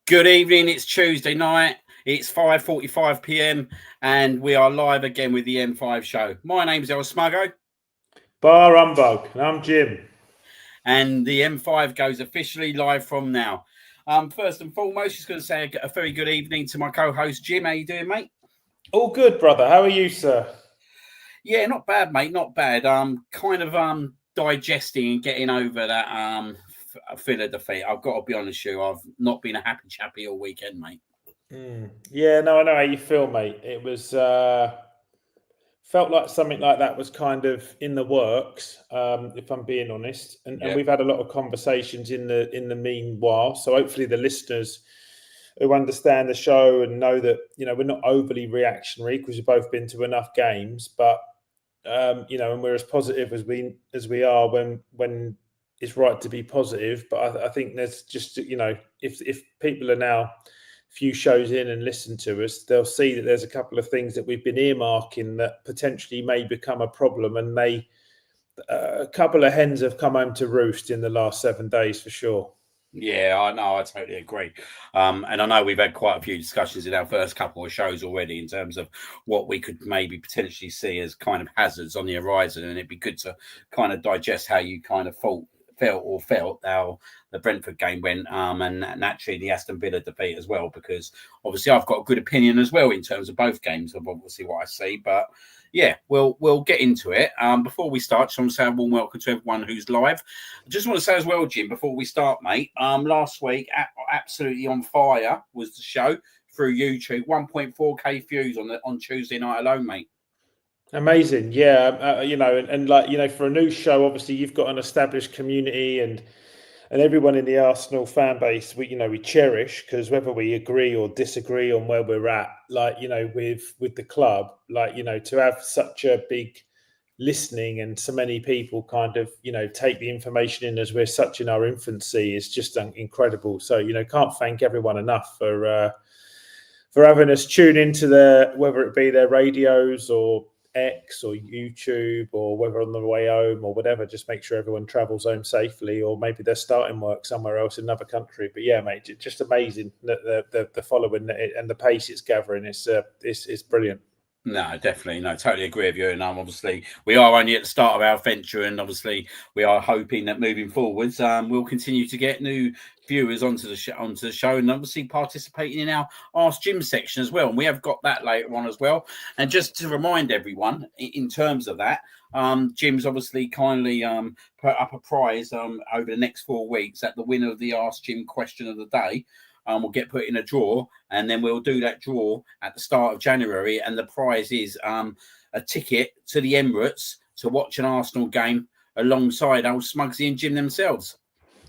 Good evening, it's Tuesday night, it's 5:45 p.m. and we are live again with the M5 show. My name's Smuggo. Bar Humbug, and I'm Jim. And the M5 goes officially live from now. First and foremost, just going to say a very good evening to my co-host Jim. How you doing, mate? All good, brother. How are you, sir? Yeah, not bad, mate, not bad. Kind of digesting and getting over that Villa defeat. I've got to be honest with you, I've not been a happy chappy all weekend, mate. Yeah, no, I know how you feel, mate. It was felt like something like that was kind of in the works, if I'm being honest. And we've had a lot of conversations in the meanwhile. So hopefully the listeners who understand the show and know that, you know, we're not overly reactionary because we've both been to enough games, but you know, and we're as positive as we are when it's right to be positive. But I think there's just, you know, if people are now a few shows in and listen to us, they'll see that there's a couple of things that we've been earmarking that potentially may become a problem, and a couple of hens have come home to roost in the last 7 days for sure. Yeah, I know. I totally agree. And I know we've had quite a few discussions in our first couple of shows already in terms of what we could maybe potentially see as kind of hazards on the horizon. And it'd be good to kind of digest how you kind of felt how the Brentford game went, and naturally the Aston Villa defeat as well, because obviously I've got a good opinion as well in terms of both games of obviously what I see. But yeah, we'll get into it. Before we start, just want to say a warm welcome to everyone who's live. I just want to say as well, Jim, before we start, mate, last week, absolutely on fire was the show through YouTube. 1.4k views on Tuesday night alone, mate. Amazing. Yeah. You know, and like, you know, for a new show, obviously you've got an established community and everyone in the Arsenal fan base, we cherish, because whether we agree or disagree on where we're at, like, you know, with the club, like, you know, to have such a big listening and so many people kind of, you know, take the information in as we're such in our infancy is just incredible. So, you know, can't thank everyone enough for having us tune into whether it be their radios or X or YouTube, or whether on the way home or whatever. Just make sure everyone travels home safely, or maybe they're starting work somewhere else in another country. But yeah, mate, just amazing the following and the pace it's gathering. It's brilliant. No, definitely. No, totally agree with you. And obviously, we are only at the start of our venture, and obviously, we are hoping that moving forwards, we'll continue to get new viewers onto the show, and obviously participating in our Ask Jim section as well. And we have got that later on as well. And just to remind everyone, in terms of that, Jim's obviously kindly put up a prize over the next 4 weeks that the winner of the Ask Jim question of the day will get put in a draw, and then we'll do that draw at the start of January. And the prize is a ticket to the Emirates to watch an Arsenal game alongside old Smuggsy and Jim themselves.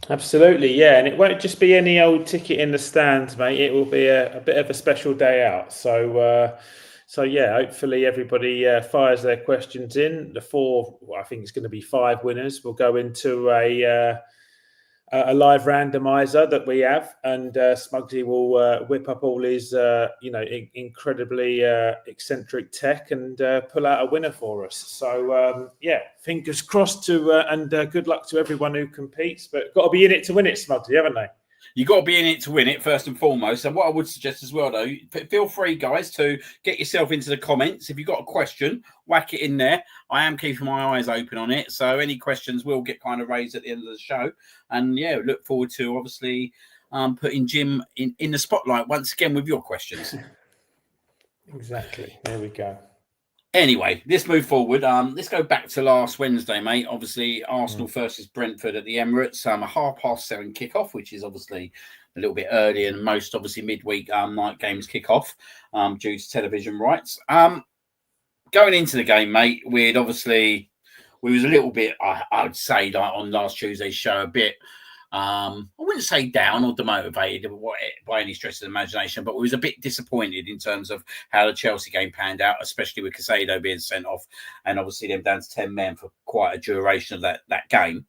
Absolutely, yeah. And it won't just be any old ticket in the stands, mate. It will be a bit of a special day out. So yeah, hopefully everybody fires their questions in. I think it's going to be 5 winners. We'll go into a live randomizer that we have, and Smuggsy will whip up all his incredibly eccentric tech and pull out a winner for us. So yeah, fingers crossed and good luck to everyone who competes, but got to be in it to win it, Smuggsy, haven't they? You've got to be in it to win it, first and foremost. And what I would suggest as well, though, feel free, guys, to get yourself into the comments. If you've got a question, whack it in there. I am keeping my eyes open on it. So any questions will get kind of raised at the end of the show. And, yeah, look forward to, obviously, putting Jim in the spotlight once again with your questions. Exactly. There we go. Anyway, let's move forward. Let's go back to last Wednesday, mate. Obviously, Arsenal versus Brentford at the Emirates. A 7:30 kickoff, which is obviously a little bit earlier than most, obviously, midweek night games kick off due to television rights. Going into the game, mate, we was a little bit, I would say, like on last Tuesday's show, a bit I wouldn't say down or demotivated by any stretch of the imagination, but we was a bit disappointed in terms of how the Chelsea game panned out, especially with Casado being sent off and obviously them down to 10 men for quite a duration of that game.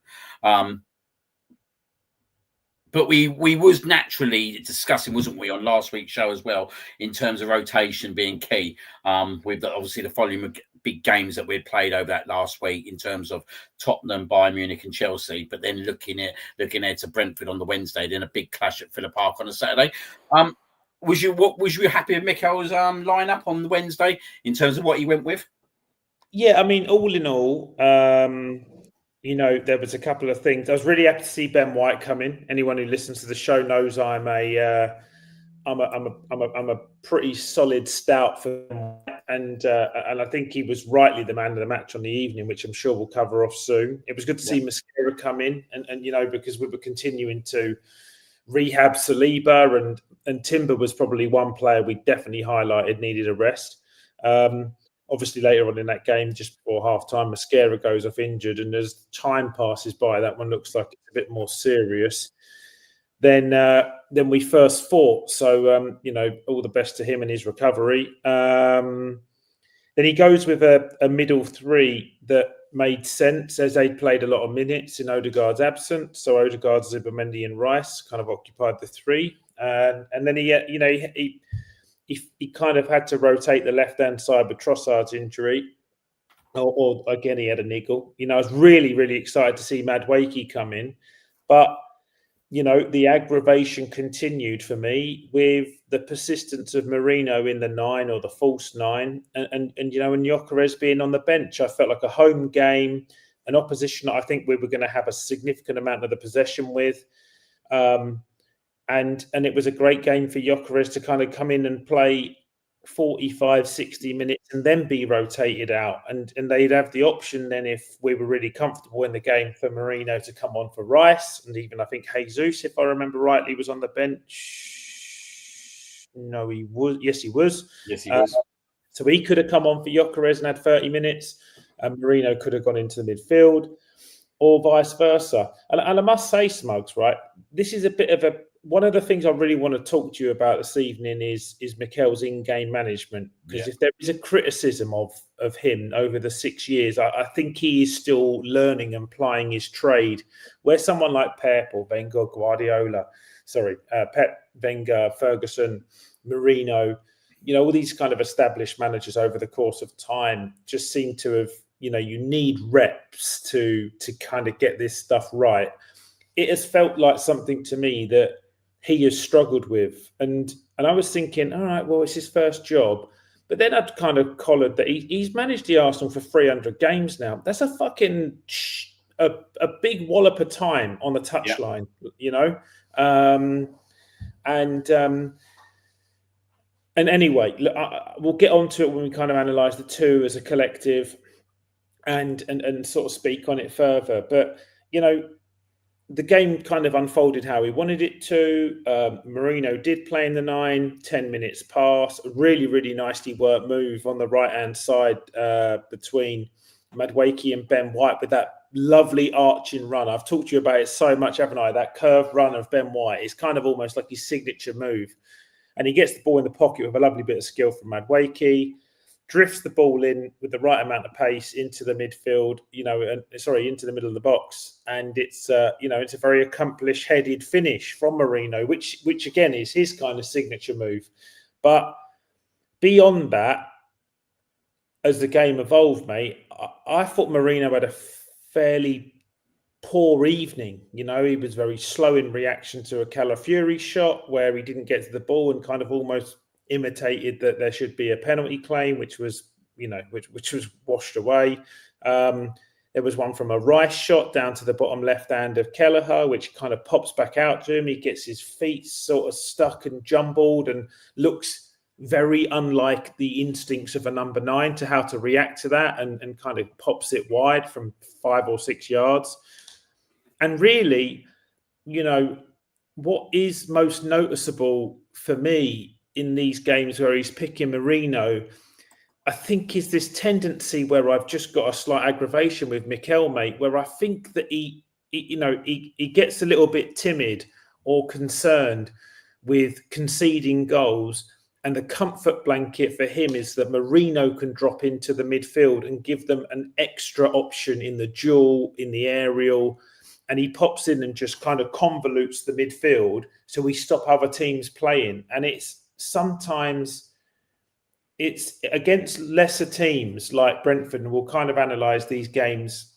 But we was naturally discussing, wasn't we, on last week's show as well, in terms of rotation being key. With obviously the volume of big games that we'd played over that last week in terms of Tottenham, Bayern Munich, and Chelsea. But then looking ahead to Brentford on the Wednesday, then a big clash at Villa Park on a Saturday. Was you happy with Mikel's lineup on the Wednesday in terms of what he went with? Yeah, I mean, all in all, there was a couple of things. I was really happy to see Ben White come in. Anyone who listens to the show knows I'm a pretty solid stout for Ben White, and I think he was rightly the man of the match on the evening, which I'm sure we'll cover off soon. It was good to see Mosquera come in, and because we were continuing to rehab Saliba, and Timber was probably one player we definitely highlighted needed a rest. Obviously, later on in that game, just before half-time, Mosquera goes off injured, and as time passes by, that one looks like it's a bit more serious than we first thought. So, all the best to him and his recovery. Then he goes with a middle three that made sense as they played a lot of minutes in Odegaard's absence. So Odegaard, Zubimendi, and Rice kind of occupied the three, and then he kind of had to rotate the left-hand side with Trossard's injury. Or again, he had a niggle. I was really, really excited to see Madueke come in. But, the aggravation continued for me with the persistence of Merino in the 9 or the false 9. And Gyökeres being on the bench. I felt like a home game, an opposition that I think we were going to have a significant amount of the possession with. And it was a great game for Gyökeres to kind of come in and play 45, 60 minutes and then be rotated out. And they'd have the option then, if we were really comfortable in the game, for Merino to come on for Rice. And even I think Jesus, if I remember rightly, was on the bench. No, he was. Yes, he was. Yes, he was. So he could have come on for Gyökeres and had 30 minutes. And Merino could have gone into the midfield, or vice versa. And I must say, Smugs, right, this is a bit of one of the things I really want to talk to you about this evening is Mikel's in-game management. Because if there is a criticism of him over the 6 years, I think he is still learning and plying his trade. Where someone like Pep or Wenger, Pep, Wenger, Ferguson, Mourinho, all these kind of established managers over the course of time just seem to have, you need reps to kind of get this stuff right. It has felt like something to me that he has struggled with. And I was thinking, all right, well, it's his first job. But then I'd kind of collared that he's managed the Arsenal for 300 games now. That's a fucking a big wallop of time on the touchline, And anyway, look, we'll get onto it when we kind of analyse the two as a collective and sort of speak on it further. But, the game kind of unfolded how he wanted it to. Merino did play in the 9, 10 minutes pass. A really, really nicely worked move on the right-hand side between Madueke and Ben White with that lovely arching run. I've talked to you about it so much, haven't I? That curved run of Ben White is kind of almost like his signature move. And he gets the ball in the pocket with a lovely bit of skill from Madueke, drifts the ball in with the right amount of pace into the midfield, into the middle of the box. And it's a very accomplished headed finish from Merino, which again is his kind of signature move. But beyond that, as the game evolved, mate, I thought Merino had a fairly poor evening. He was very slow in reaction to a Calafiori shot where he didn't get to the ball and kind of almost imitated that there should be a penalty claim, which was washed away. There was one from a Rice shot down to the bottom left hand of Kelleher, which kind of pops back out to him. He gets his feet sort of stuck and jumbled and looks very unlike the instincts of a number 9 to how to react to that, and kind of pops it wide from 5 or 6 yards. And really, what is most noticeable for me in these games where he's picking Merino, I think, is this tendency where I've just got a slight aggravation with Mikel, mate, where I think that he he gets a little bit timid or concerned with conceding goals. And the comfort blanket for him is that Merino can drop into the midfield and give them an extra option in the duel, in the aerial. And he pops in and just kind of convolutes the midfield so we stop other teams playing. And it's sometimes it's against lesser teams like Brentford, and we'll kind of analyse these games,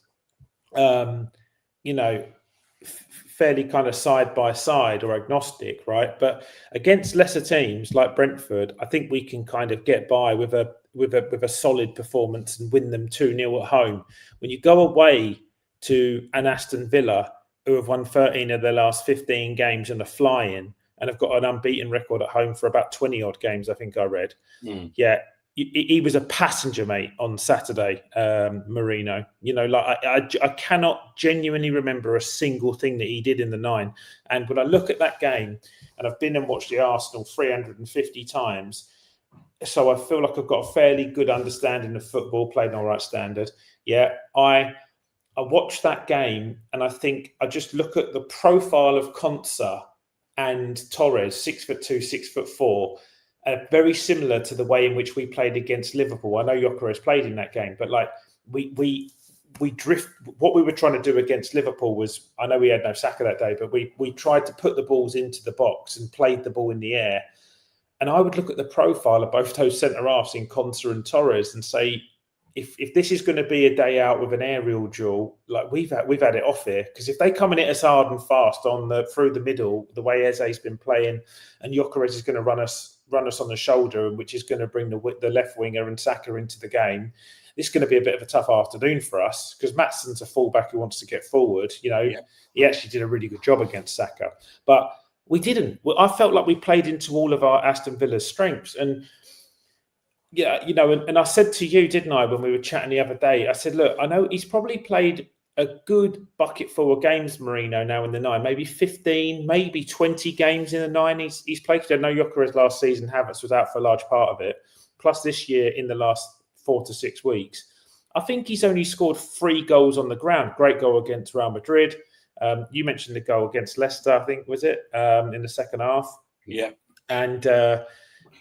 fairly kind of side by side or agnostic, right? But against lesser teams like Brentford, I think we can kind of get by with a solid performance and win them 2-0 at home. When you go away to an Aston Villa, who have won 13 of their last 15 games and are flying, and have got an unbeaten record at home for about 20 odd games, I think I read. Yeah, he was a passenger, mate, on Saturday, Merino. I cannot genuinely remember a single thing that he did in the 9. And when I look at that game, and I've been and watched the Arsenal 350 times, so I feel like I've got a fairly good understanding of football, played an all right standard. Yeah, I watched that game, and I think I just look at the profile of Konsa and Torres, 6'2", 6'4", very similar to the way in which we played against Liverpool. I know Gyökeres played in that game, but like we drift. What we were trying to do against Liverpool was, I know we had no Saka that day, but we tried to put the balls into the box and played the ball in the air. And I would look at the profile of both those centre halves in Konsa and Torres and say, if this is going to be a day out with an aerial duel, like we've had it off here, because if they come and hit us hard and fast through the middle, the way Eze's been playing, and Gyökeres is going to run us on the shoulder, which is going to bring the left winger and Saka into the game, this is going to be a bit of a tough afternoon for us, because Matson's a fullback who wants to get forward. He actually did a really good job against Saka, but we didn't. I felt like we played into all of our Aston Villa's strengths. And yeah, and I said to you, didn't I, when we were chatting the other day, I said, look, I know he's probably played a good bucket full of games, Merino, now in the 9, maybe 15, maybe 20 games in the 9 he's played. I know Gyökeres last season, Havertz was out for a large part of it, plus this year in the last 4 to 6 weeks. I think he's only scored 3 goals on the ground. Great goal against Real Madrid. You mentioned the goal against Leicester, I think, was it, in the second half? Yeah.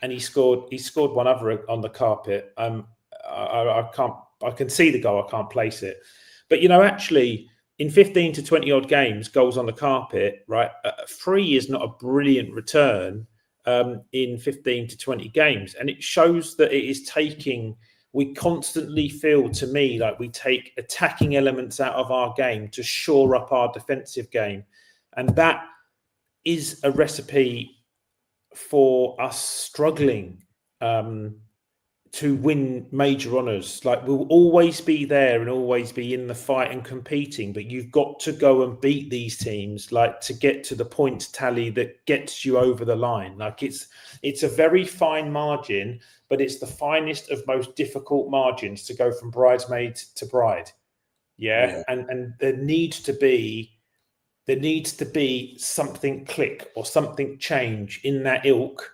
And he scored one other on the carpet. I can see the goal, I can't place it. But, actually, in 15 to 20 odd games, goals on the carpet, right? 3 is not a brilliant return in 15 to 20 games. And it shows that it is we constantly feel, to me, like we take attacking elements out of our game to shore up our defensive game. And that is a recipe for us struggling to win major honours. Like, we'll always be there and always be in the fight and competing, but you've got to go and beat these teams, like, to get to the points tally that gets you over the line. Like, it's a very fine margin, but it's the finest of most difficult margins to go from bridesmaid to bride. Yeah. And there needs to be something click or something change in that ilk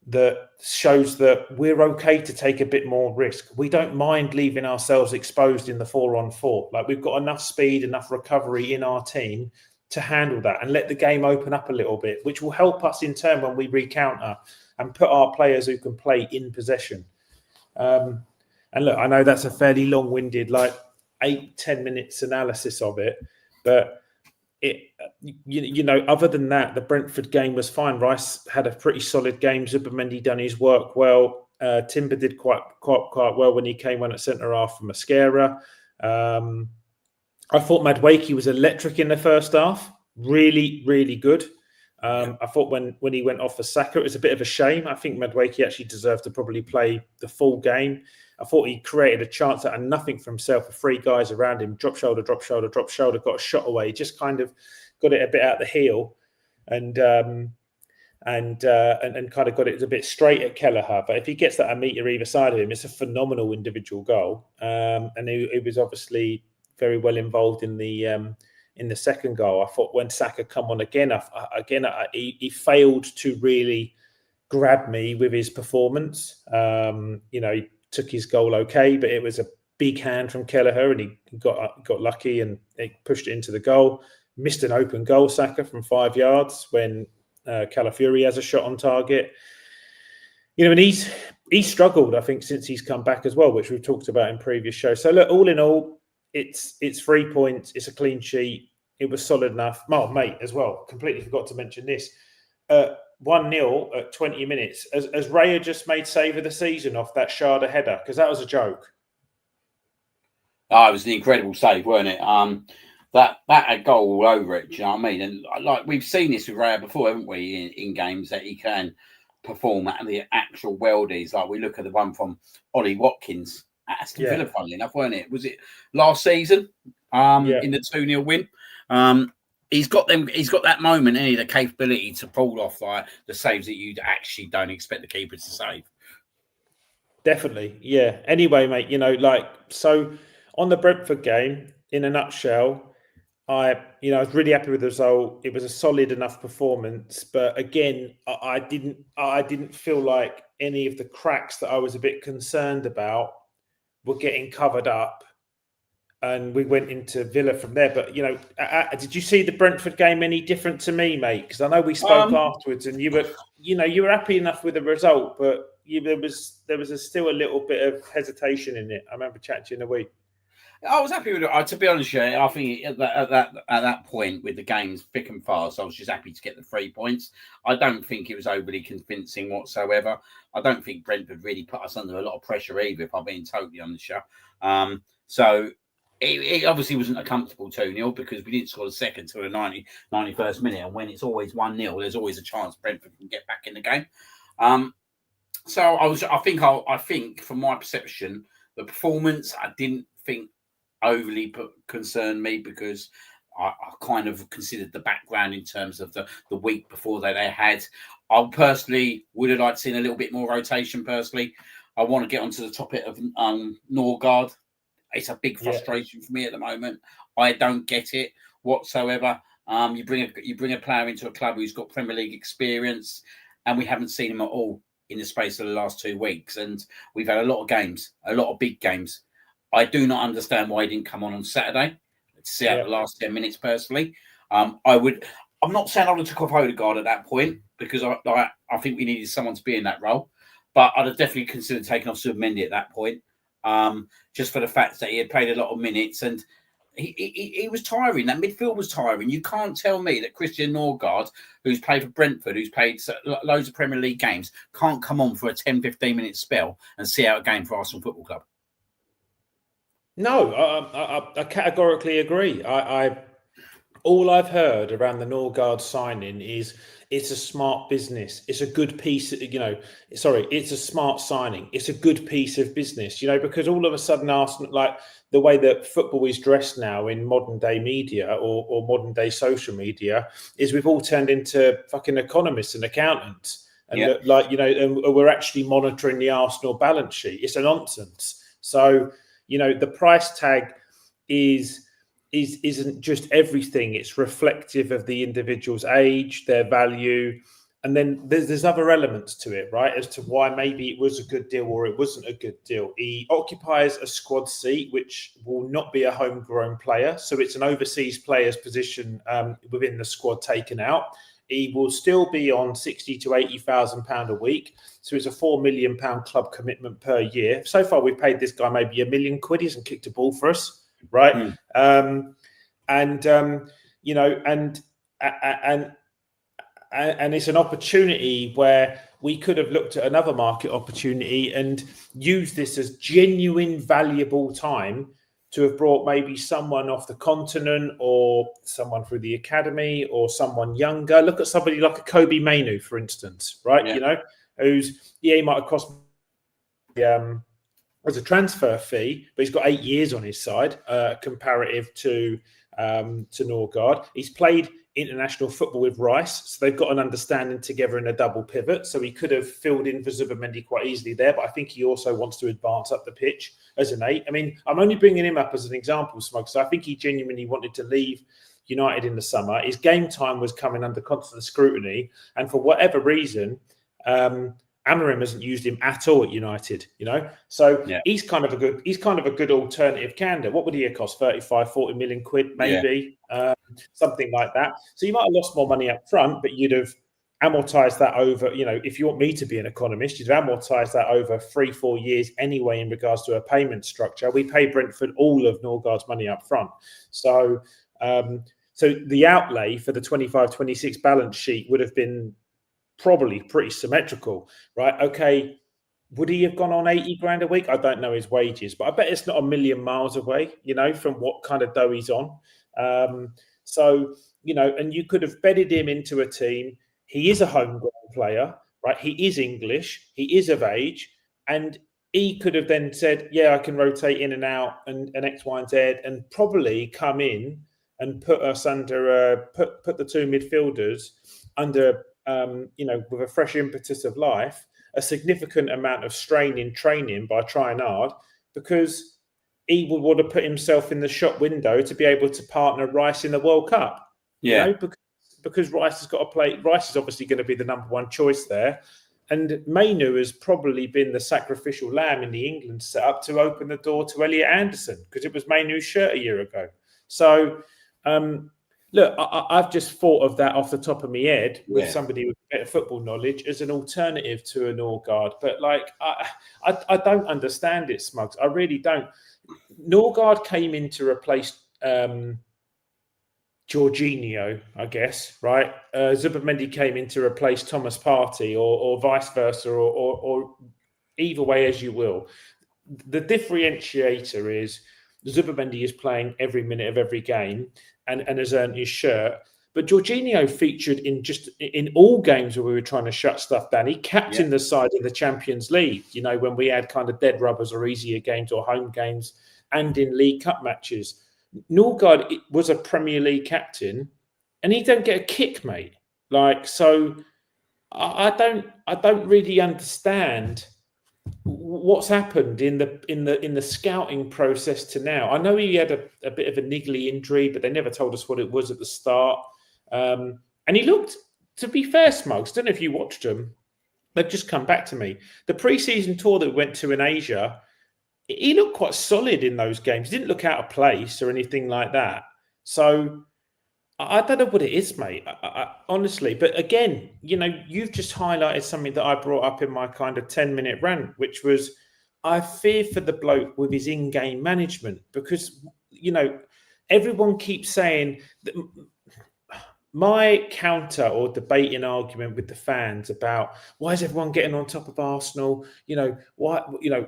that shows that we're okay to take a bit more risk. We don't mind leaving ourselves exposed in the 4-on-4. Like, we've got enough speed, enough recovery in our team to handle that and let the game open up a little bit, which will help us in turn when we recounter and put our players who can play in possession. And look, I know that's a fairly long-winded, like 8-10 minutes analysis of it, but other than that, the Brentford game was fine. Rice had a pretty solid game. Zubimendi done his work well. Timber did quite well when he came on at centre half for Mascara. I thought Madueke was electric in the first half. Really, really good. I thought when he went off for Saka, it was a bit of a shame. I think Madueke actually deserved to probably play the full game. I thought he created a chance out of nothing for himself with 3 guys around him. Drop shoulder, got a shot away. Just kind of got it a bit out the heel and kind of got it a bit straight at Kelleher. But if he gets that a metre either side of him, it's a phenomenal individual goal. And he was obviously very well involved in the second goal. I thought when Saka come on again, he failed to really grab me with his performance. He took his goal okay, but it was big hand from Kelleher, and he got lucky and he pushed it into the goal. Missed an open goal, Saka, from 5 yards when Calafiori has a shot on target. And he's struggled, I think, since he's come back as well, which we've talked about in previous shows. So look, all in all, it's 3 points. It's a clean sheet. It was solid enough. Oh, mate, as well. Completely forgot to mention this. 1-0 at 20 minutes. As Raya just made save of the season off that Sharda header, because that was a joke. Oh, it was an incredible save, weren't it? That had goal all over it. Do you know what I mean? And like we've seen this with Raya before, haven't we? In games that he can perform at the actual worldies. Like we look at the one from Ollie Watkins at Aston Villa, funnily enough, weren't it? Was it last season? In the 2-0 win. He's got that moment, the capability to pull off like the saves that you actually don't expect the keeper to save. Definitely, yeah. Anyway, mate, so on the Brentford game, in a nutshell, I was really happy with the result. It was a solid enough performance, but again, I didn't feel like any of the cracks that I was a bit concerned about were getting covered up, and we went into Villa from there. But did you see the Brentford game any different to me, mate? Because I know we spoke afterwards, and you were happy enough with the result, but there was still a little bit of hesitation in it. I remember chatting to you in a week. I was happy with it. To be honest, I think at that point with the games thick and fast, I was just happy to get the 3 points. I don't think it was overly convincing whatsoever. I don't think Brentford really put us under a lot of pressure either, if I'm being totally honest. So it obviously wasn't a comfortable 2-0 because we didn't score the second till the 91st minute. And when it's always 1-0, there's always a chance Brentford can get back in the game. So I think from my perception, the performance, I didn't think overly concerned me because I kind of considered the background in terms of the week before that they had. I personally would have liked to seen a little bit more rotation. Personally, I want to get onto the topic of Norgard. It's a big frustration for me at the moment. I don't get it whatsoever. You bring a player into a club who's got Premier League experience, and we haven't seen him at all in the space of the last 2 weeks. And we've had a lot of games, a lot of big games. I do not understand why he didn't come on Saturday to see out the last 10 minutes. Personally, I'm not saying I would have took off Odegaard at that point because I think we needed someone to be in that role, but I'd have definitely considered taking off Submendi at that point, just for the fact that he had played a lot of minutes and he was tiring. That midfield was tiring. You can't tell me that Christian Norgard, who's played for Brentford, who's played loads of Premier League games, can't come on for a 10-15-minute spell and see out a game for Arsenal Football Club. No, I categorically agree. All I've heard around the Norgard signing is it's a smart business. It's a good piece. It's a smart signing. It's a good piece of business. Because all of a sudden, Arsenal, like the way that football is dressed now in modern day media or modern day social media, is we've all turned into fucking economists and accountants, and and we're actually monitoring the Arsenal balance sheet. It's a nonsense. So. The price tag isn't just everything. It's reflective of the individual's age, their value, and then there's other elements to it, right? As to why maybe it was a good deal or it wasn't a good deal. He occupies a squad seat, which will not be a homegrown player, so it's an overseas player's position within the squad taken out. He will still be on £60,000 to £80,000 a week. So it's a £4 million club commitment per year. So far, we've paid this guy maybe £1 million. He hasn't kicked a ball for us, right? And it's an opportunity where we could have looked at another market opportunity and used this as genuine, valuable time to have brought maybe someone off the continent or someone through the academy or someone younger. Look at somebody like a Kobe Mainu, for instance, right? He might have cost as a transfer fee, but he's got 8 years on his side, comparative to Norgard. He's played international football with Rice, so they've got an understanding together in a double pivot. So he could have filled in for Zubimendi quite easily there, but I think he also wants to advance up the pitch as an 8. I mean, I'm only bringing him up as an example, Smug. So I think he genuinely wanted to leave United in the summer. His game time was coming under constant scrutiny, and for whatever reason, Amorim hasn't used him at all at United, So Yeah. he's kind of a good alternative candidate. What would he have cost? 35, 40 million quid, maybe, something like that. So you might have lost more money up front, but you'd have amortized that over, if you want me to be an economist, you'd amortize that over 3-4 years anyway in regards to a payment structure. We pay Brentford all of Norgard's money up front. So the outlay for the 25-26 balance sheet would have been probably pretty symmetrical, right? Okay, would he have gone on 80 grand a week? I don't know his wages, but I bet it's not a million miles away, from what kind of dough he's on. So, and you could have bedded him into a team. He is a homegrown player, right? He is English. He is of age. And he could have then said, yeah, I can rotate in and out and X, Y, and Z, and probably come in and put us under, put the two midfielders under, with a fresh impetus of life, a significant amount of strain in training by trying hard, because he would want to put himself in the shop window to be able to partner Rice in the World Cup. Because Rice has got to play. Rice is obviously going to be the number one choice there. And Mainu has probably been the sacrificial lamb in the England setup to open the door to Elliot Anderson, because it was Mainu's shirt a year ago. So, look, I've just thought of that off the top of my head with somebody with better football knowledge as an alternative to a Norgard. But I don't understand it, Smugs. I really don't. Norgard came in to replace Jorginho, I guess, right? Zubimendi came in to replace Thomas Partey, or vice versa, or either way as you will. The differentiator is Zubimendi is playing every minute of every game and has earned his shirt. But Jorginho featured in all games where we were trying to shut stuff down. He captained the side in the Champions League, when we had kind of dead rubbers or easier games or home games, and in League Cup matches. Norgard was a Premier League captain, and he don't get a kick, mate. So I don't really understand what's happened in the scouting process to now. I know he had a bit of a niggly injury, but they never told us what it was at the start. And he looked, to be fair, Smugs, don't know if you watched them. They've just come back to me. The pre-season tour that we went to in Asia, he looked quite solid in those games. He didn't look out of place or anything like that. So I don't know what it is, mate, honestly. But again, you've just highlighted something that I brought up in my kind of 10-minute rant, which was I fear for the bloke with his in-game management, because, everyone keeps saying that. My counter or debating argument with the fans about why is everyone getting on top of Arsenal? Why?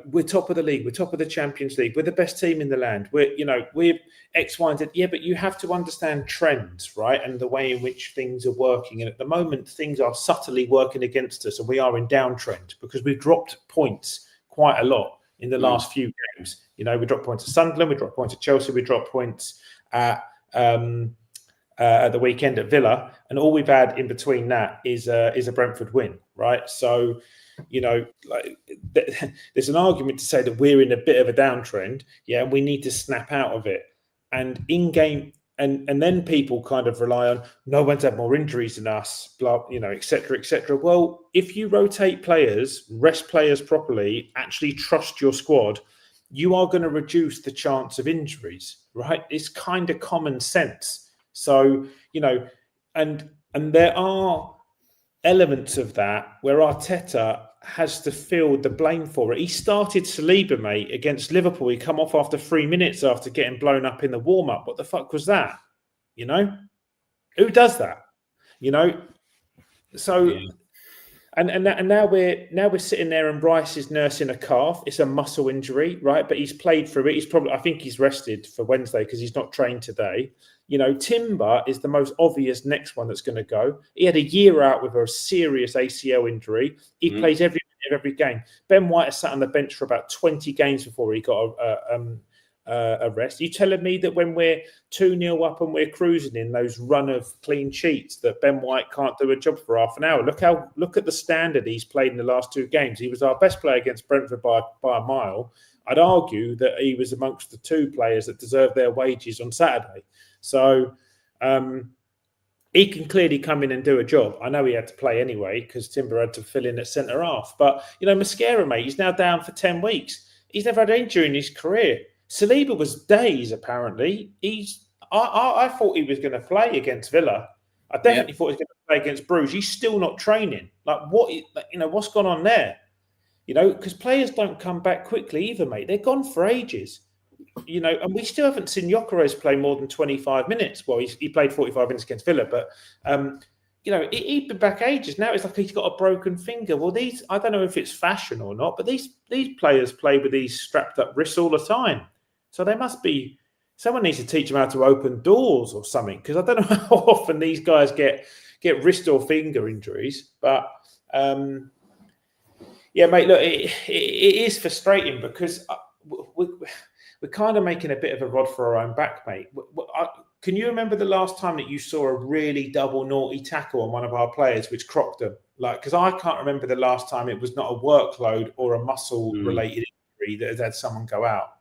We're top of the league, we're top of the Champions League, we're the best team in the land. We're X, Y, and Z. Yeah, but you have to understand trends, right, and the way in which things are working. And at the moment, things are subtly working against us, and we are in downtrend because we've dropped points quite a lot in the last few games. We dropped points at Sunderland, we dropped points at Chelsea, we dropped points at the weekend at Villa, and all we've had in between that is a Brentford win, right? So, there's an argument to say that we're in a bit of a downtrend, and we need to snap out of it. And in game, and then people kind of rely on no one's had more injuries than us, blah, et cetera, et cetera. Well, if you rotate players, rest players properly, actually trust your squad, you are going to reduce the chance of injuries, right? It's kind of common sense. So, and there are elements of that where Arteta has to feel the blame for it. He started Saliba, mate, against Liverpool. He come off after 3 minutes after getting blown up in the warm-up. What the fuck was that? Who does that? So... Yeah. And now we're sitting there and Rice is nursing a calf. It's a muscle injury, right? But he's played through it. I think he's rested for Wednesday because he's not trained today. Timber is the most obvious next one that's going to go. He had a year out with a serious ACL injury. He plays every game. Ben White has sat on the bench for about 20 games before he got a rest. You telling me that when we're 2-0 up and we're cruising in those run of clean sheets that Ben White can't do a job for half an hour? Look at the standard he's played in the last 2 games. He was our best player against Brentford by a mile. I'd argue that he was amongst the 2 players that deserved their wages on Saturday. So, he can clearly come in and do a job. I know he had to play anyway because Timber had to fill in at centre half. But, Mosquera, mate, he's now down for 10 weeks. He's never had an injury in his career. Saliba was days, apparently. I thought he was going to play against Villa. I definitely thought he was going to play against Bruges. He's still not training. What's gone on there? Because players don't come back quickly either, mate. They're gone for ages. And we still haven't seen Gyökeres play more than 25 minutes. Well, he played 45 minutes against Villa, but he'd been back ages. Now it's like he's got a broken finger. Well, I don't know if it's fashion or not, but these players play with these strapped up wrists all the time. So they must be. Someone needs to teach them how to open doors or something, because I don't know how often these guys get wrist or finger injuries. But yeah, mate, look, it is frustrating because we're kind of making a bit of a rod for our own back, mate. Can you remember the last time that you saw a really double naughty tackle on one of our players, which crocked them? Because I can't remember the last time it was not a workload or a muscle-related injury that has had someone go out.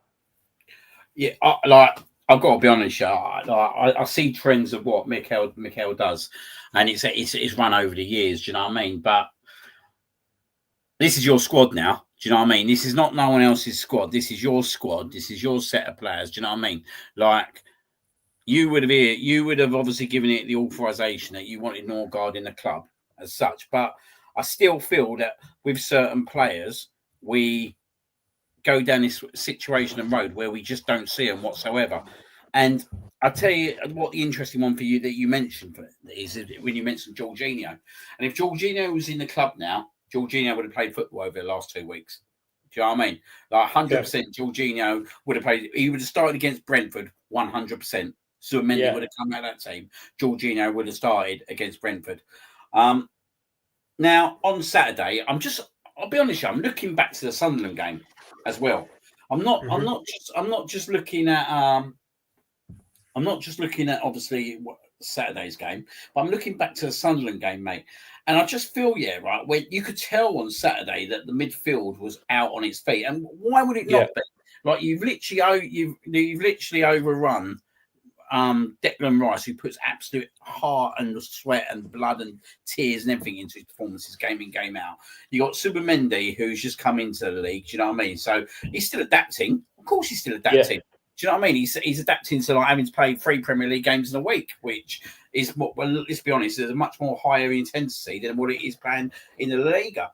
Yeah, I've got to be honest. I see trends of what Mikel does, and it's run over the years. Do you know what I mean? But this is your squad now. Do you know what I mean? This is not no one else's squad. This is your squad. This is your set of players. Do you know what I mean? Like, you would have obviously given it the authorization that you wanted Norgard in the club as such. But I still feel that with certain players, we go down this situation and road where we just don't see them whatsoever. And I'll tell you what the interesting one for you that you mentioned is when you mentioned Jorginho. And if Jorginho was in the club now, Jorginho would have played football over the last 2 weeks. Do you know what I mean? Like 100%, Jorginho would have played. He would have started against Brentford 100%. Zubimendi would have come out of that team. Jorginho would have started against Brentford. Now on Saturday, I'll be honest, I'm looking back to the Sunderland game as well. I'm not just looking at obviously Saturday's game, but I'm looking back to the Sunderland game, mate. And I just feel, right, when you could tell on Saturday that the midfield was out on its feet. And why would it not be? Like, you've literally overrun Declan Rice, who puts absolute heart and sweat and blood and tears and everything into his performances, game in, game out. You got Zubimendi, who's just come into the league. Do you know what I mean? So he's still adapting. Of course, he's still adapting. Yeah. Do you know what I mean? He's adapting to having to play 3 Premier League games in a week, which is, well, let's be honest, there's a much more higher intensity than what it is playing in the Liga.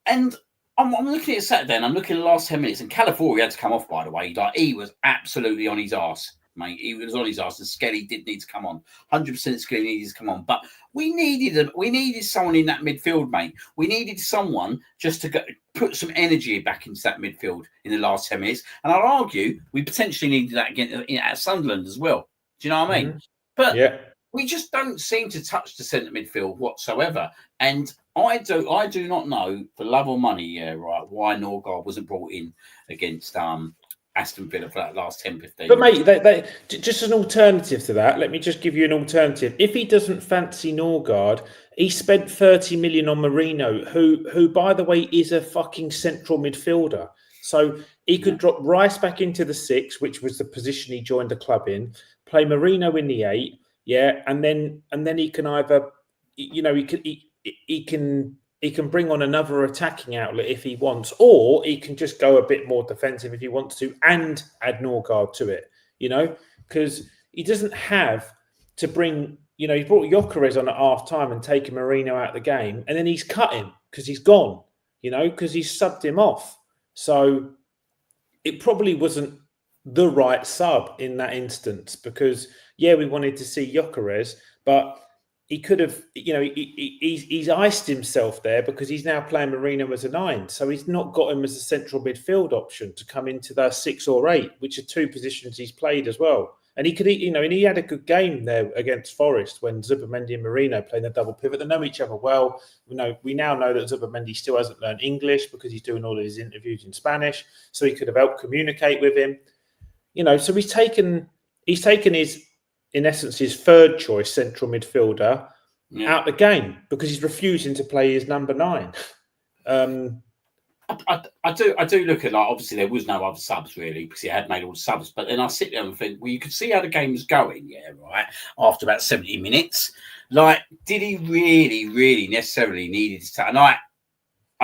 And I'm looking at Saturday, and I'm looking at the last 10 minutes, and Calafiori had to come off, by the way. Like, he was absolutely on his arse, mate. He was on his arse, and Skelly did need to come on. 100% Skelly needed to come on. But we needed someone in that midfield, mate. We needed someone just to put some energy back into that midfield in the last 10 minutes. And I'd argue we potentially needed that again at Sunderland as well. Do you know what I mean? But we just don't seem to touch the centre midfield whatsoever. And I do not know, for love or money, right, why Norgard wasn't brought in against Aston Villa for that last 10-15 But mate, they, just an alternative to that, let me just give you an alternative. If he doesn't fancy Norgard, he spent 30 million on Marino, who by the way is a fucking central midfielder. So he could drop Rice back into the 6, which was the position he joined the club in, play Marino in the 8, and then he can either, he can bring on another attacking outlet if he wants, or he can just go a bit more defensive if he wants to and add Norgard to it, because he doesn't have to bring, he brought Gyökeres on at half time and taken Marino out of the game, and then he's cut him because he's gone, because he's subbed him off. So it probably wasn't the right sub in that instance because, we wanted to see Gyökeres, but he could have, he's iced himself there because he's now playing Marino as a 9. So he's not got him as a central midfield option to come into the 6 or 8, which are 2 positions he's played as well. And he could, and he had a good game there against Forest when Zubimendi and Marino playing the double pivot. They know each other well. We now know that Zubimendi still hasn't learned English because he's doing all of his interviews in Spanish. So he could have helped communicate with him. So he's taken his, in essence, his 3rd choice central midfielder out the game because he's refusing to play his number 9. I do look at, like, obviously there was no other subs really because he had made all the subs, but then I sit there and think, well, you could see how the game was going, yeah, right. After about 70 minutes, like, did he really necessarily needed to? And I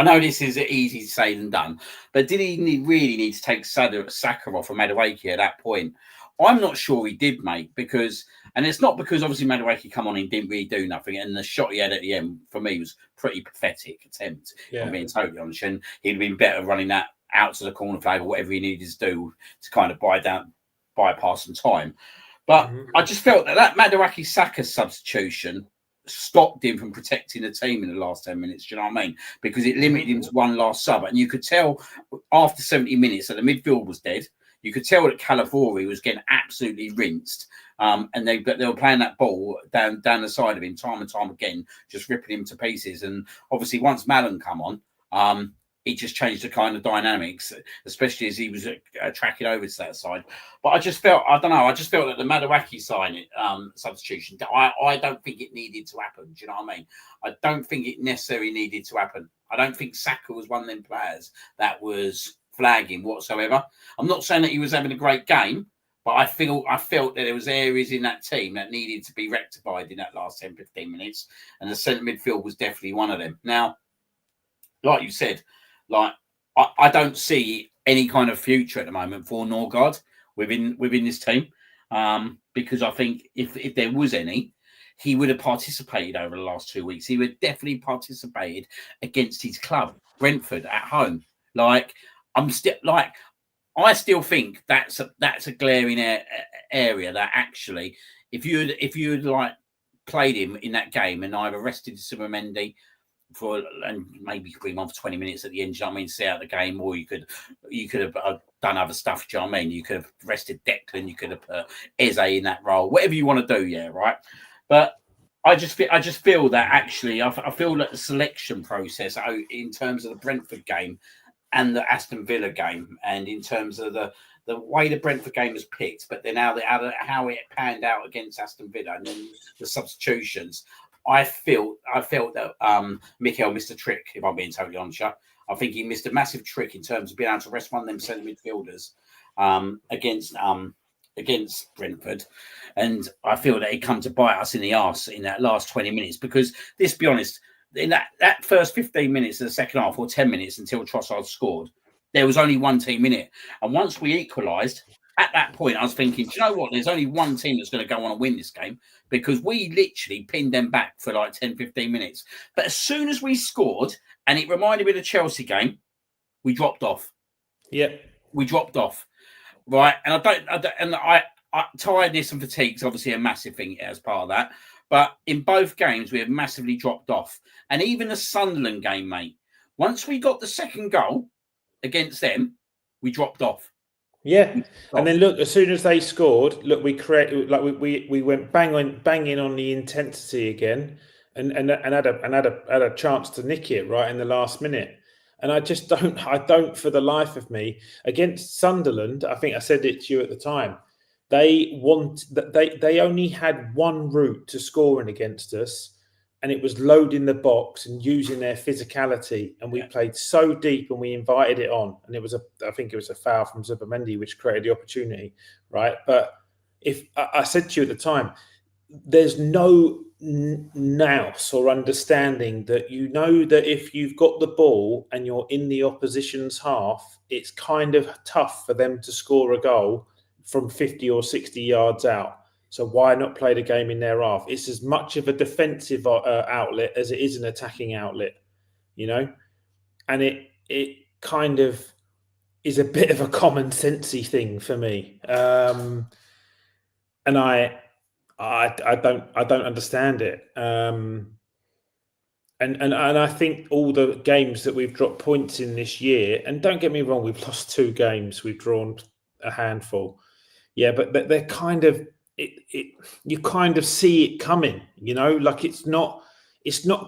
know this is easy to say than done, but did he really need to take Saka off from Madueke at that point? I'm not sure he did, mate, because, and it's not because obviously Madueke come on and didn't really do nothing, and the shot he had at the end for me was pretty pathetic attempt. Yeah. I'm being totally honest, and he'd have been better running that out to the corner flag or whatever he needed to do to kind of bypass some time. But I just felt that Madueke Saka substitution stopped him from protecting the team in the last 10 minutes. Do you know what I mean? Because it limited him to one last sub. And you could tell after 70 minutes that the midfield was dead. You could tell that Calafiori was getting absolutely rinsed. And they were playing that ball down the side of him time and time again, just ripping him to pieces. And obviously once Mallon come on, it just changed the kind of dynamics, especially as he was tracking over to that side. But I just felt, I don't know, that the Madueke substitution, I don't think it needed to happen. Do you know what I mean? I don't think it necessarily needed to happen. I don't think Saka was one of them players that was flagging whatsoever. I'm not saying that he was having a great game, but I felt that there was areas in that team that needed to be rectified in that last 10, 15 minutes. And the centre midfield was definitely one of them. Now, like you said, like, I don't see any kind of future at the moment for Norgard within this team, because I think if there was any, he would have participated over the last 2 weeks. He would definitely participated against his club, Brentford, at home. Like, I still think that's a glaring area that actually, if you had like played him in that game and either rested Subimendi and maybe put him on for 20 minutes at the end, do you know what I mean, see out the game, or you could have done other stuff, do you know what I mean? You could have rested Declan, you could have put Eze in that role, whatever you want to do, yeah, right? But I just feel that actually, I feel that the selection process in terms of the Brentford game and the Aston Villa game, and in terms of the way the Brentford game was picked, but then how it panned out against Aston Villa and then the substitutions, I felt that Mikel missed a trick, if I'm being totally honest. I think he missed a massive trick in terms of being able to rest one of them centre midfielders against Brentford. And I feel that it come to bite us in the arse in that last 20 minutes, because let's be honest, in that first 15 minutes of the second half, or 10 minutes until Trossard scored, there was only one team in it. And once we equalised, at that point, I was thinking, do you know what? There's only one team that's going to go on and win this game, because we literally pinned them back for like 10, 15 minutes. But as soon as we scored, and it reminded me of the Chelsea game, we dropped off. Yeah. We dropped off. Right. And I tiredness and fatigue is obviously a massive thing as part of that. But in both games, we have massively dropped off. And even the Sunderland game, mate, once we got the second goal against them, we dropped off. Yeah, and then look, as soon as they scored, look, we went banging on the intensity again, and had a chance to nick it right in the last minute. And I don't for the life of me, against Sunderland, I think I said it to you at the time, they only had one route to scoring against us, and it was loading the box and using their physicality. And we played so deep, and we invited it on. And I think it was a foul from Zubimendi which created the opportunity, right? But if I said to you at the time, there's no nous or understanding that that if you've got the ball and you're in the opposition's half, it's kind of tough for them to score a goal from 50 or 60 yards out. So why not play the game in their half? It's as much of a defensive outlet as it is an attacking outlet, and it kind of is a bit of a common sensey thing for me, and I don't understand it, and I think all the games that we've dropped points in this year, and don't get me wrong, we've lost 2 games, we've drawn a handful, but they're kind of. You kind of see it coming, like it's not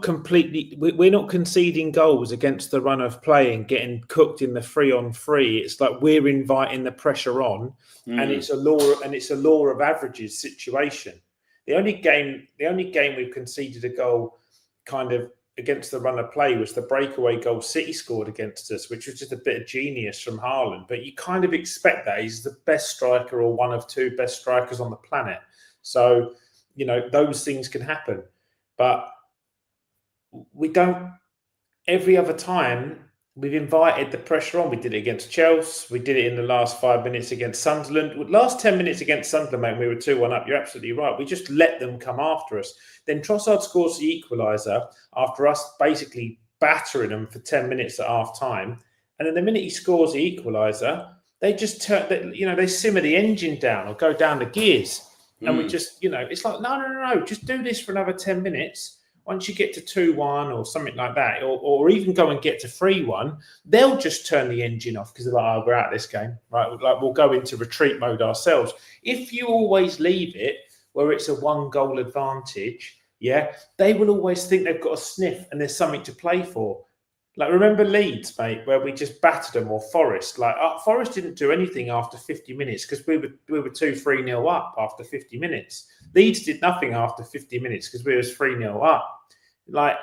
completely. We're not conceding goals against the run of play and getting cooked in the 3-on-3. It's like we're inviting the pressure on, and it's a law of averages situation. The only game we've conceded a goal kind of against the run of play was the breakaway goal City scored against us, which was just a bit of genius from Haaland. But you kind of expect that. He's the best striker or one of two best strikers on the planet. So, you know, those things can happen. But we don't, every other time, we've invited the pressure on. We did it against Chelsea. We did it in the last 5 minutes against Sunderland. Last 10 minutes against Sunderland, mate, we were 2-1 up. You're absolutely right. We just let them come after us. Then Trossard scores the equaliser after us basically battering them for 10 minutes at half time. And then the minute he scores the equaliser, they just turn, you know, they simmer the engine down or go down the gears. And we just, you know, it's like, no, just do this for another 10 minutes. Once you get to 2-1 or something like that, or even go and get to 3-1, they'll just turn the engine off because they're like, oh, we're out of this game, right? Like, we'll go into retreat mode ourselves. If you always leave it where it's a 1-goal advantage, yeah, they will always think they've got a sniff and there's something to play for. Like, remember Leeds, mate, where we just battered them, or Forest. Like, Forest didn't do anything after 50 minutes because we were 2-3-0 up after 50 minutes. Leeds did nothing after 50 minutes because we was 3-0 up. Like,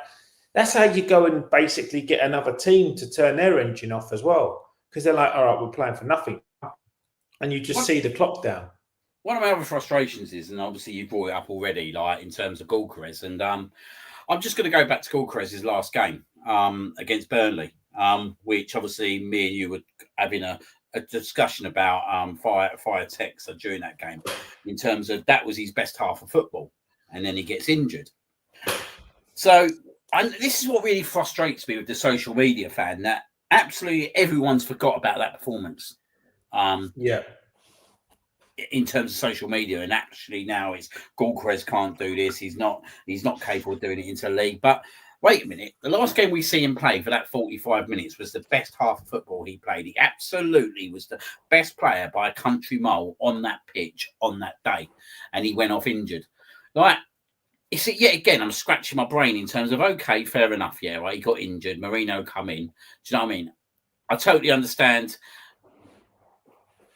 that's how you go and basically get another team to turn their engine off as well, because they're like, all right, we're playing for nothing. And you just see the clock down. One of my other frustrations is, and obviously you brought it up already, like in terms of Gyökeres, and I'm just going to go back to Gyökeres' last game against Burnley, which obviously me and you were having a discussion about via text during that game, in terms of that was his best half of football, and then he gets injured. So, and this is what really frustrates me with the social media fan, that absolutely everyone's forgot about that performance. Yeah. In terms of social media, and actually now it's Gyökeres can't do this. He's not capable of doing it into league. But wait a minute, the last game we see him play for that 45 minutes was the best half of football he played. He absolutely was the best player by a country mile on that pitch on that day, and he went off injured. Like, it's yet again, I'm scratching my brain in terms of, okay, fair enough, yeah, right, he got injured, Marino come in. Do you know what I mean? I totally understand.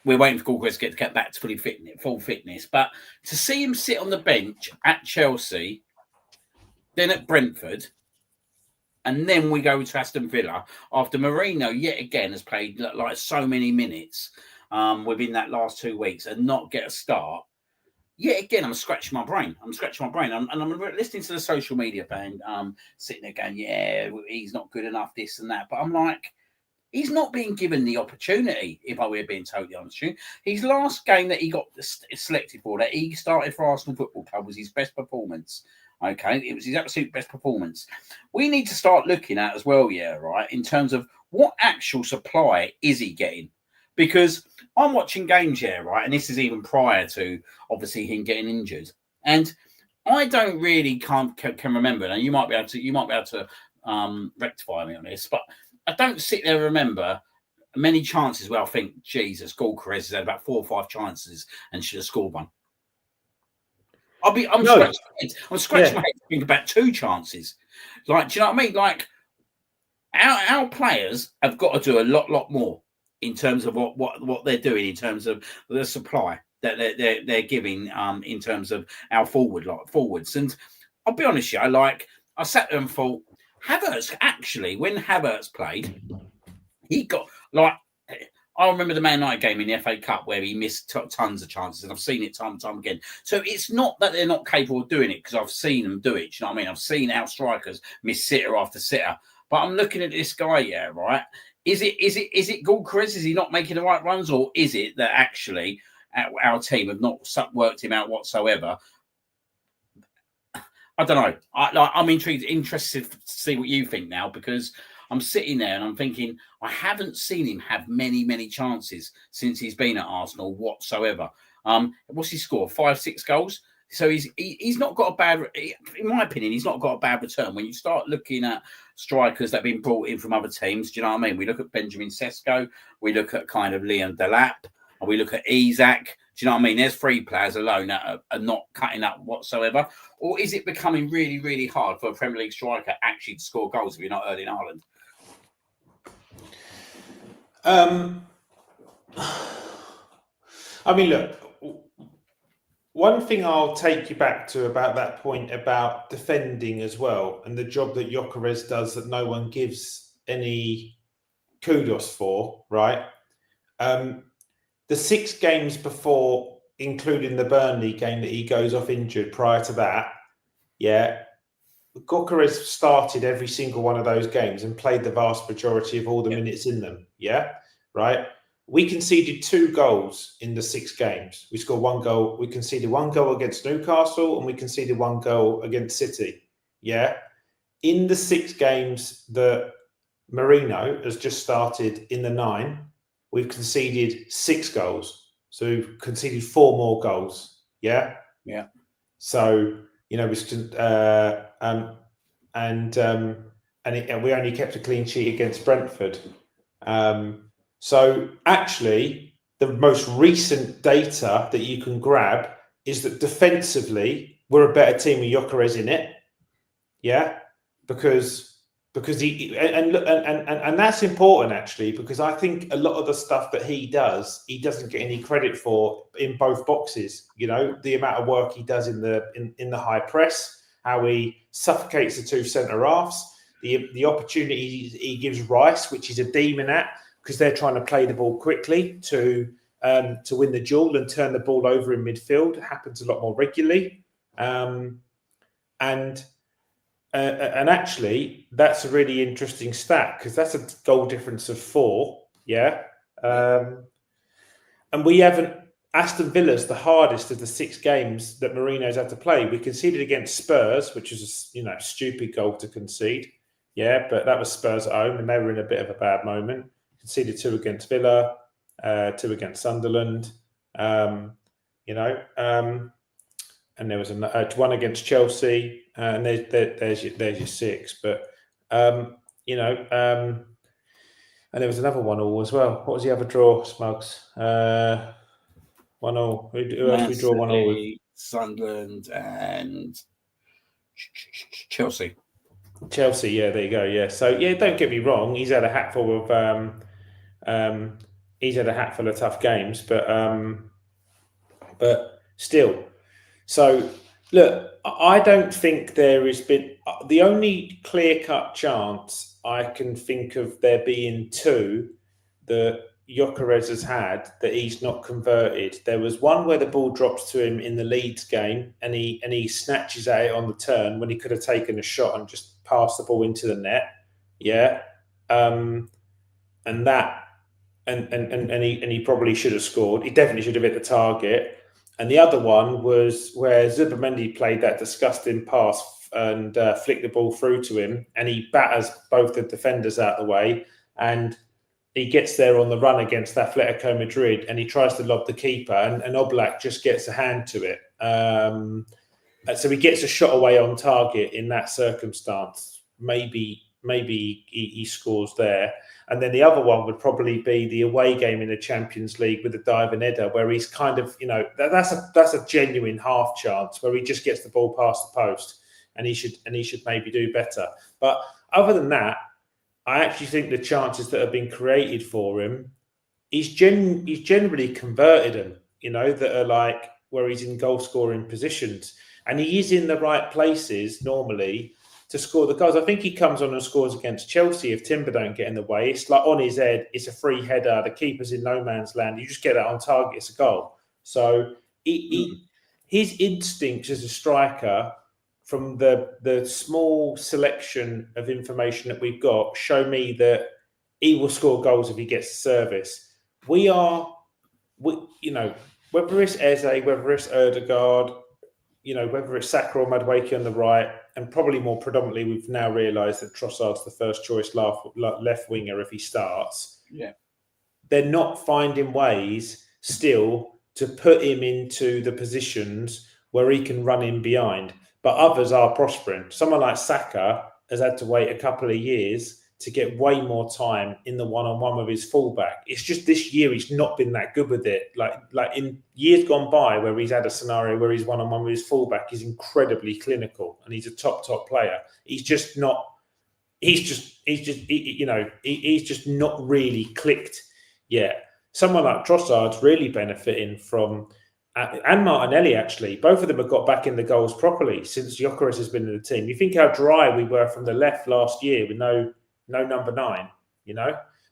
We're waiting for Gyökeres to get back to full fitness, but to see him sit on the bench at Chelsea, then at Brentford, and then we go to Aston Villa after Marino yet again has played like so many minutes within that last 2 weeks and not get a start. Yet again, I'm scratching my brain. I'm listening to the social media fan sitting there going, yeah, he's not good enough, this and that. But I'm like, he's not being given the opportunity, if I were being totally honest with you. His last game that he got selected for, that he started for Arsenal Football Club, was his best performance. Okay, it was his absolute best performance. We need to start looking at as well, yeah, right, in terms of what actual supply is he getting? Because I'm watching games here, right, and this is even prior to obviously him getting injured, and I don't really can remember. Now you might be able to rectify me on this, but I don't sit there and remember many chances where I think, Jesus, Gyökeres has had about 4 or 5 chances and should have scored one. I'm scratching my head to think about 2 chances. Like, do you know what I mean? Like, our players have got to do a lot more in terms of what they're doing, in terms of the supply that they're giving in terms of our forwards. And I'll be honest with you, I sat there and thought, Havertz, actually, when Havertz played, he got, like, I remember the Man United game in the FA Cup where he missed tons of chances, and I've seen it time and time again. So it's not that they're not capable of doing it, because I've seen them do it. You know what I mean? I've seen our strikers miss sitter after sitter. But I'm looking at this guy, yeah, right? Is it Gyökeres? Is he not making the right runs, or is it that actually our team have not worked him out whatsoever? I don't know. I'm interested to see what you think now, because I'm sitting there and I'm thinking, I haven't seen him have many chances since he's been at Arsenal whatsoever. What's his score? 5-6 goals. So he's not got a bad, in my opinion, he's not got a bad return. When you start looking at strikers that have been brought in from other teams, do you know what I mean? We look at Benjamin Sesko, we look at kind of Leon Delap, and we look at Isak. Do you know what I mean? There's 3 players alone that are not cutting up whatsoever. Or is it becoming really hard for a Premier League striker actually to score goals if you're not Erling Haaland? I mean, look, one thing I'll take you back to about that point about defending as well, and the job that Gyökeres does that no one gives any kudos for, right? The 6 games before, including the Burnley game that he goes off injured prior to that, yeah, Gyökeres started every single one of those games and played the vast majority of all the minutes in them, yeah, right? We conceded 2 goals in the 6 games. We scored 1 goal. We conceded 1 goal against Newcastle and we conceded 1 goal against City. Yeah. In the 6 games that Mourinho has just started in the 9, we've conceded 6 goals. So we've conceded 4 more goals. Yeah. Yeah. So, we we only kept a clean sheet against Brentford. So actually, the most recent data that you can grab is that defensively, we're a better team with Gyökeres in it. Yeah, because he and that's important actually, because I think a lot of the stuff that he doesn't get any credit for in both boxes. The amount of work he does in the high press, how he suffocates the 2 centre halves, the opportunities he gives Rice, which he's a demon at, because they're trying to play the ball quickly to win the duel and turn the ball over in midfield. It happens a lot more regularly, and actually that's a really interesting stat, because that's a goal difference of 4. Yeah, and we haven't. Aston Villa's the hardest of the 6 games that Mourinho's had to play. We conceded against Spurs, which is a stupid goal to concede. Yeah, but that was Spurs at home, and they were in a bit of a bad moment. Conceded 2 against Villa, 2 against Sunderland, and there was 1 against Chelsea, and there's your 6. But and there was another 1-1 as well. What was the other draw, Smugs? 1-1. Who else we draw 1-1 with? Sunderland and Chelsea. Chelsea, yeah, there you go. Yeah, so don't get me wrong. He's had a hatful of tough games, but still. So look, I don't think there has been the only clear-cut chance I can think of there being 2 that Gyökeres has had that he's not converted. There was one where the ball drops to him in the Leeds game, and he snatches at it on the turn when he could have taken a shot and just passed the ball into the net. Yeah, and he probably should have scored. He definitely should have hit the target. And the other one was where Zubimendi played that disgusting pass and flicked the ball through to him, and he batters both the defenders out of the way, and he gets there on the run against Atletico Madrid, and he tries to lob the keeper, and Oblak just gets a hand to it. So he gets a shot away on target in that circumstance. Maybe he scores there. And then the other one would probably be the away game in the Champions League with the diving header, where he's kind of, that's a genuine half chance where he just gets the ball past the post, and he should maybe do better. But other than that, I actually think the chances that have been created for him, he's generally converted them, that are like where he's in goal scoring positions, and he is in the right places normally to score the goals. I think he comes on and scores against Chelsea if Timber don't get in the way. It's like on his head, it's a free header, the keeper's in no man's land, you just get that on target, it's a goal. So his instincts as a striker, from the small selection of information that we've got, show me that he will score goals if he gets service. Whether it's Eze, whether it's Ødegaard, whether it's Saka or Madueke on the right, and probably more predominantly, we've now realised that Trossard's the first choice left winger if he starts. Yeah, they're not finding ways still to put him into the positions where he can run in behind. But others are prospering. Someone like Saka has had to wait a couple of years to get way more time in the one-on-one with his fullback. It's just this year he's not been that good with it. Like in years gone by where he's had a scenario where he's one-on-one with his fullback, he's incredibly clinical and he's a top player. He's just not. He's just not really clicked yet. Someone like Trossard's really benefiting from and Martinelli, actually. Both of them have got back in the goals properly since Gyökeres has been in the team. You think how dry we were from the left last year with no number 9,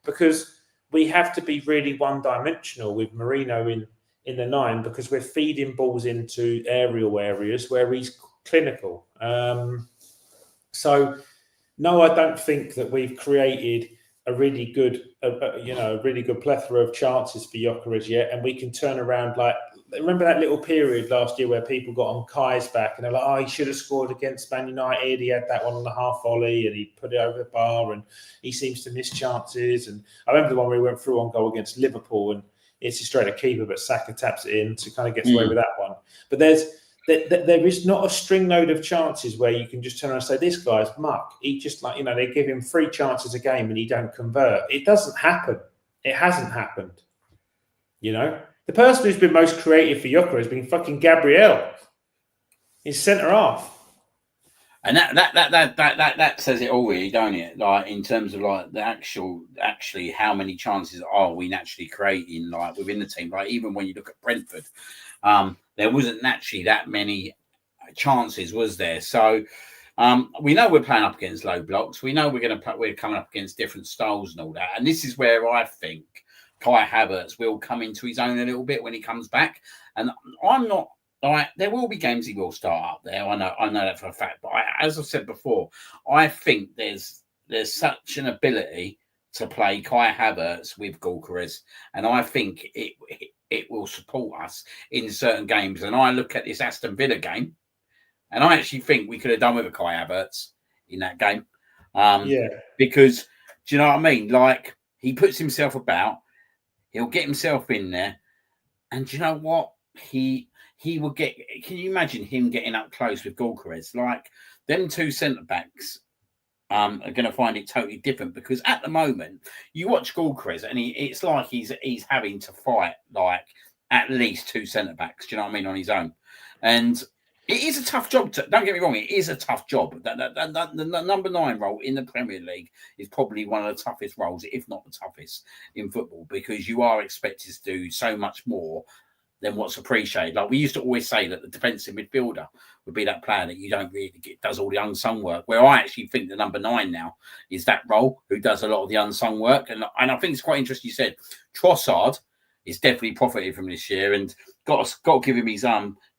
because we have to be really one-dimensional with Marino in the 9 because we're feeding balls into aerial areas where he's clinical. So, no, I don't think that we've created a really good, a really good plethora of chances for Gyökeres yet, and we can turn around like. Remember that little period last year where people got on Kai's back and they're like, oh, he should have scored against Man United. He had that one on the half volley and he put it over the bar and he seems to miss chances. And I remember the one where he went through on goal against Liverpool and it's straight a keeper, but Saka taps it in to kind of get away with that one. But there is not a string load of chances where you can just turn around and say, this guy's muck. He just they give him 3 chances a game and he don't convert. It doesn't happen. It hasn't happened. The person who's been most creative for Gyökeres has been fucking Gabriel. He's centre half. And that says it all, really, don't it? Like in terms of like the actually how many chances are we naturally creating like within the team? Like even when you look at Brentford, there wasn't naturally that many chances, was there? So we know we're playing up against low blocks. We know we're coming up against different styles and all that. And this is where I think Kai Havertz will come into his own a little bit when he comes back. And I'm not like there will be games he will start up there. I know that for a fact. But as I've said before, I think there's such an ability to play Kai Havertz with Gyökeres, and I think it will support us in certain games. And I look at this Aston Villa game, and I actually think we could have done with a Kai Havertz in that game. Because do you know what I mean? Like he puts himself about. He'll get himself in there, and do you know what? He will get. Can you imagine him getting up close with Gyökeres? Like them 2 centre backs are going to find it totally different because at the moment you watch Gyökeres and it's like he's having to fight like at least 2 centre backs. Do you know what I mean? On his own, and it is a tough job. Don't get me wrong. It is a tough job. The number 9 role in the Premier League is probably one of the toughest roles, if not the toughest, in football because you are expected to do so much more than what's appreciated. Like we used to always say that the defensive midfielder would be that player that you don't really get, does all the unsung work. Where I actually think the number 9 now is that role who does a lot of the unsung work. And I think it's quite interesting. You said Trossard is definitely profited from this year and got to give him his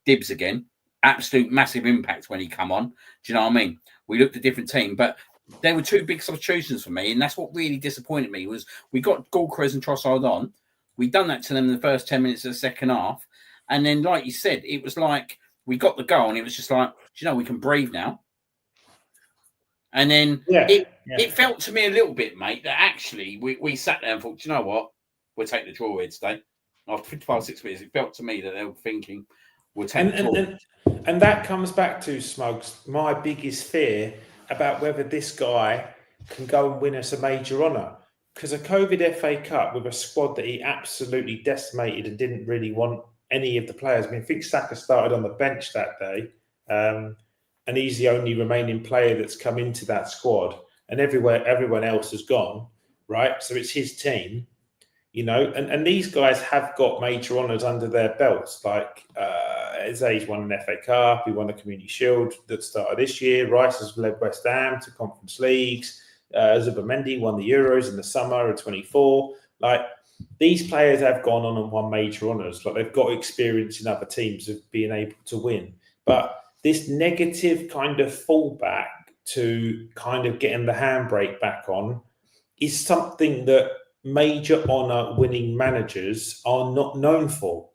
dibs again. Absolute massive impact when he come on. Do you know what I mean? We looked at a different team, but there were 2 big substitutions for me, and that's what really disappointed me was we got Gyökeres and Trossard on. We done that to them in the first 10 minutes of the second half, and then, like you said, it was like we got the goal, and it was just like, we can breathe now. And then it felt to me a little bit, mate, that actually we sat there and thought, you know what, we'll take the draw here today. After 55, 6 minutes, it felt to me that they were thinking, we'll take the draw. And that comes back to, Smugs, my biggest fear about whether this guy can go and win us a major honour. Because a COVID FA Cup with a squad that he absolutely decimated and didn't really want any of the players. I mean, I think Saka started on the bench that day, and he's the only remaining player that's come into that squad. And everyone else has gone, right? So it's his team, and these guys have got major honours under their belts. Like Eze's won an FA Cup, he won the Community Shield that started this year. Rice has led West Ham to Conference Leagues. Zubimendi won the Euros in the summer of 24. Like these players have gone on and won major honours. Like they've got experience in other teams of being able to win. But this negative kind of fallback to kind of getting the handbrake back on is something that major honour winning managers are not known for.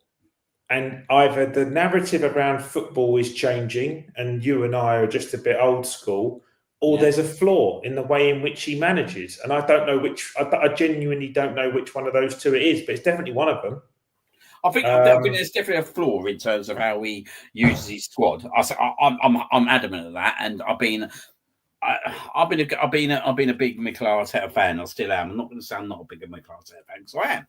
And either the narrative around football is changing and you and I are just a bit old school, or there's a flaw in the way in which he manages. And I don't know which, I genuinely don't know which one of those 2 it is, but it's definitely one of them. I think there's definitely a flaw in terms of how he uses his squad. I'm adamant of that, and I've been a big Mikel Arteta fan. I still am. I'm not going to say I'm not a big Mikel Arteta fan because I am.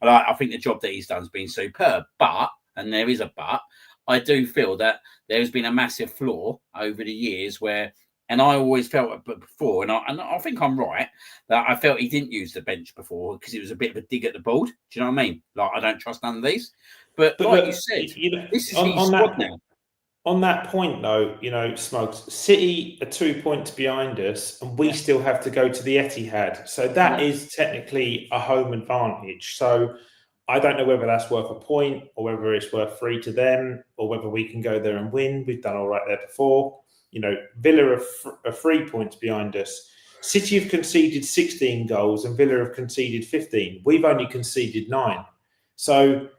I think the job that he's done has been superb. But, and there is a but, I do feel that there has been a massive flaw over the years where, and I always felt before, and I think I'm right, that I felt he didn't use the bench before because it was a bit of a dig at the board. Do you know what I mean? Like, I don't trust none of these. But like you look, said, you know, this is his on squad that now. on that point, though, you know, Smugs, City are 2 points behind us, and we still have to go to the Etihad. So that is technically a home advantage. So I don't know whether that's worth a point or whether it's worth 3 to them or whether we can go there and win. We've done all right there before. You know, Villa are 3 points behind us. City have conceded 16 goals and Villa have conceded 15. We've only conceded 9. So,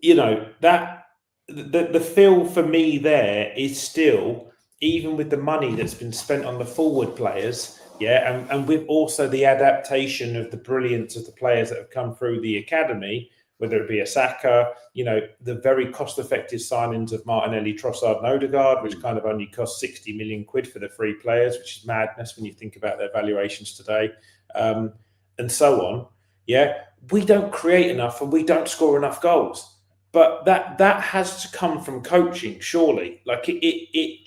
you know, that the feel for me there is still, even with the money that's been spent on the forward players, and with also the adaptation of the brilliance of the players that have come through the academy, whether it be a Saka, you know, the very cost-effective signings of Martinelli, Trossard and Odegaard, which kind of only cost 60 million quid for the 3 players, which is madness when you think about their valuations today, and so on. Yeah, we don't create enough and we don't score enough goals. But that has to come from coaching, surely. Like it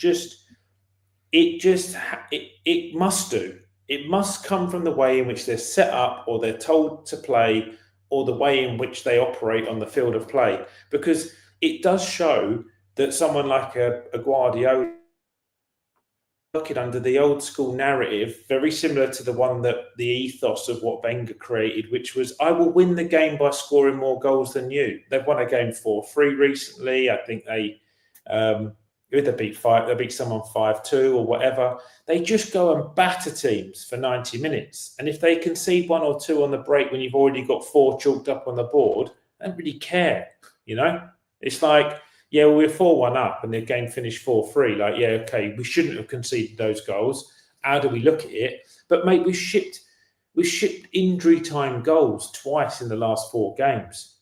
must do. It must come from the way in which they're set up, or they're told to play, or the way in which they operate on the field of play. Because it does show that someone like a Guardiola, working under the old school narrative, very similar to the one that the ethos of what Wenger created, which was, I will win the game by scoring more goals than you. They've won a game 4-3 recently. I think they they beat someone 5-2 or whatever. They just go and batter teams for 90 minutes. And if they concede 1 or 2 on the break when you've already got 4 chalked up on the board, they don't really care. You know, it's like, yeah, well, we're 4-1 up and the game finished 4-3. Like, yeah, okay, we shouldn't have conceded those goals. How do we look at it? But mate, we shipped injury time goals twice in the last 4 games.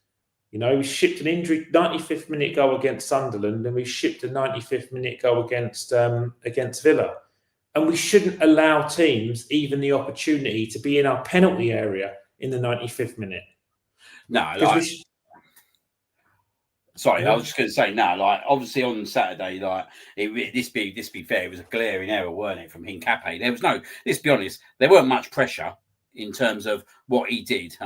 You know, we shipped an injury 95th minute goal against Sunderland, and we shipped a 95th minute goal against Villa. And we shouldn't allow teams even the opportunity to be in our penalty area in the 95th minute. No, like, sorry, I was just going to say, no, like, obviously on Saturday, like, this be fair, it was a glaring error, weren't it, from Hincapié? There was no, let's be honest, there weren't much pressure in terms of what he did.